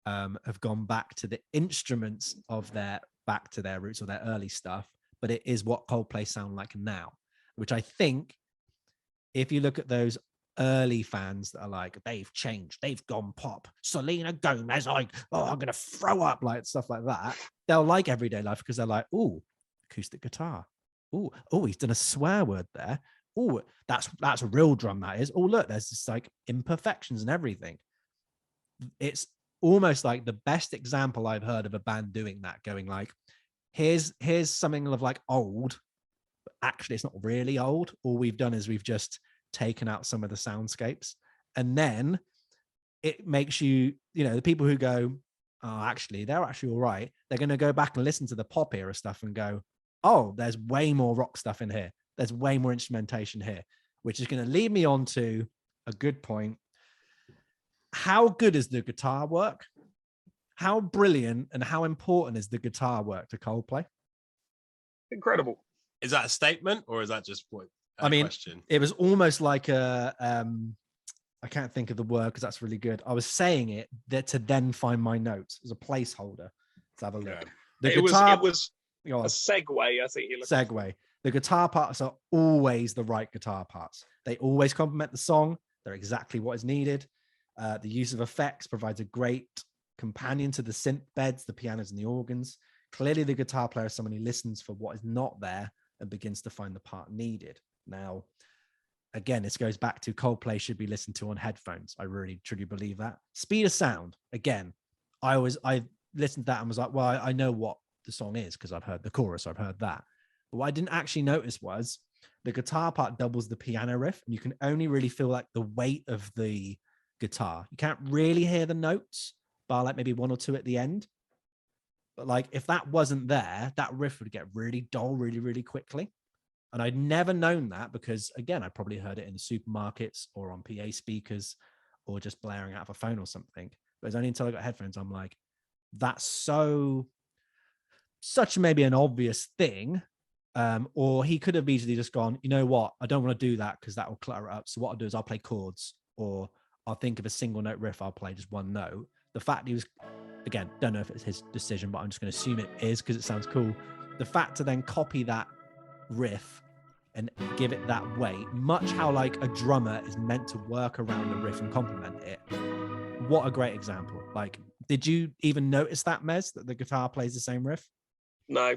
have gone back to the instruments of their Back to Their Roots or their early stuff, but it is what Coldplay sound like now, which I think if you look at those early fans that are like, they've changed, they've gone pop, Selena Gomez, like, oh, I'm going to throw up, like stuff like that. They'll like Everyday Life because they're like, oh, acoustic guitar. Oh, he's done a swear word there. Oh, that's a real drum, that is. Oh, look, there's just like imperfections and everything. It's almost like the best example I've heard of a band doing that, going like, here's something of like old, but actually it's not really old. All we've done is we've just taken out some of the soundscapes, and then it makes you know, the people who go, oh, actually they're actually all right, they're going to go back and listen to the pop era stuff and go, oh, there's way more rock stuff in here, there's way more instrumentation here, which is going to lead me on to a good point. How good is the guitar work? How brilliant and how important is the guitar work to Coldplay? Incredible. Is that a statement or is that just what? I mean, question? It was almost like a. I can't think of the word because that's really good. I was saying it to then find my notes as a placeholder. Let's have a look. Yeah. It was a segue. I think you look segue. The guitar parts are always the right guitar parts. They always complement the song. They're exactly what is needed. The use of effects provides a great companion to the synth beds, the pianos, and the organs. Clearly, the guitar player is someone who listens for what is not there and begins to find the part needed. Now, again, this goes back to Coldplay should be listened to on headphones. I really, truly believe that. Speed of sound. Again, I listened to that and was like, well, I know what the song is because I've heard the chorus. I've heard that. But what I didn't actually notice was the guitar part doubles the piano riff, and you can only really feel like the weight of the guitar. You can't really hear the notes, bar like maybe one or two at the end. But like if that wasn't there, that riff would get really dull really, really quickly. And I'd never known that because, again, I probably heard it in the supermarkets or on PA speakers or just blaring out of a phone or something. But it's only until I got headphones, I'm like, that's such maybe an obvious thing. Or he could have easily just gone, you know what? I don't want to do that because that will clutter it up. So what I'll do is I'll play chords, or I'll think of a single note riff. I'll play just one note. The fact he was, again, don't know if it's his decision, but I'm just going to assume it is because it sounds cool. The fact to then copy that riff and give it that weight, much how like a drummer is meant to work around the riff and complement it. What a great example. Like, did you even notice that, Mez, that the guitar plays the same riff? No.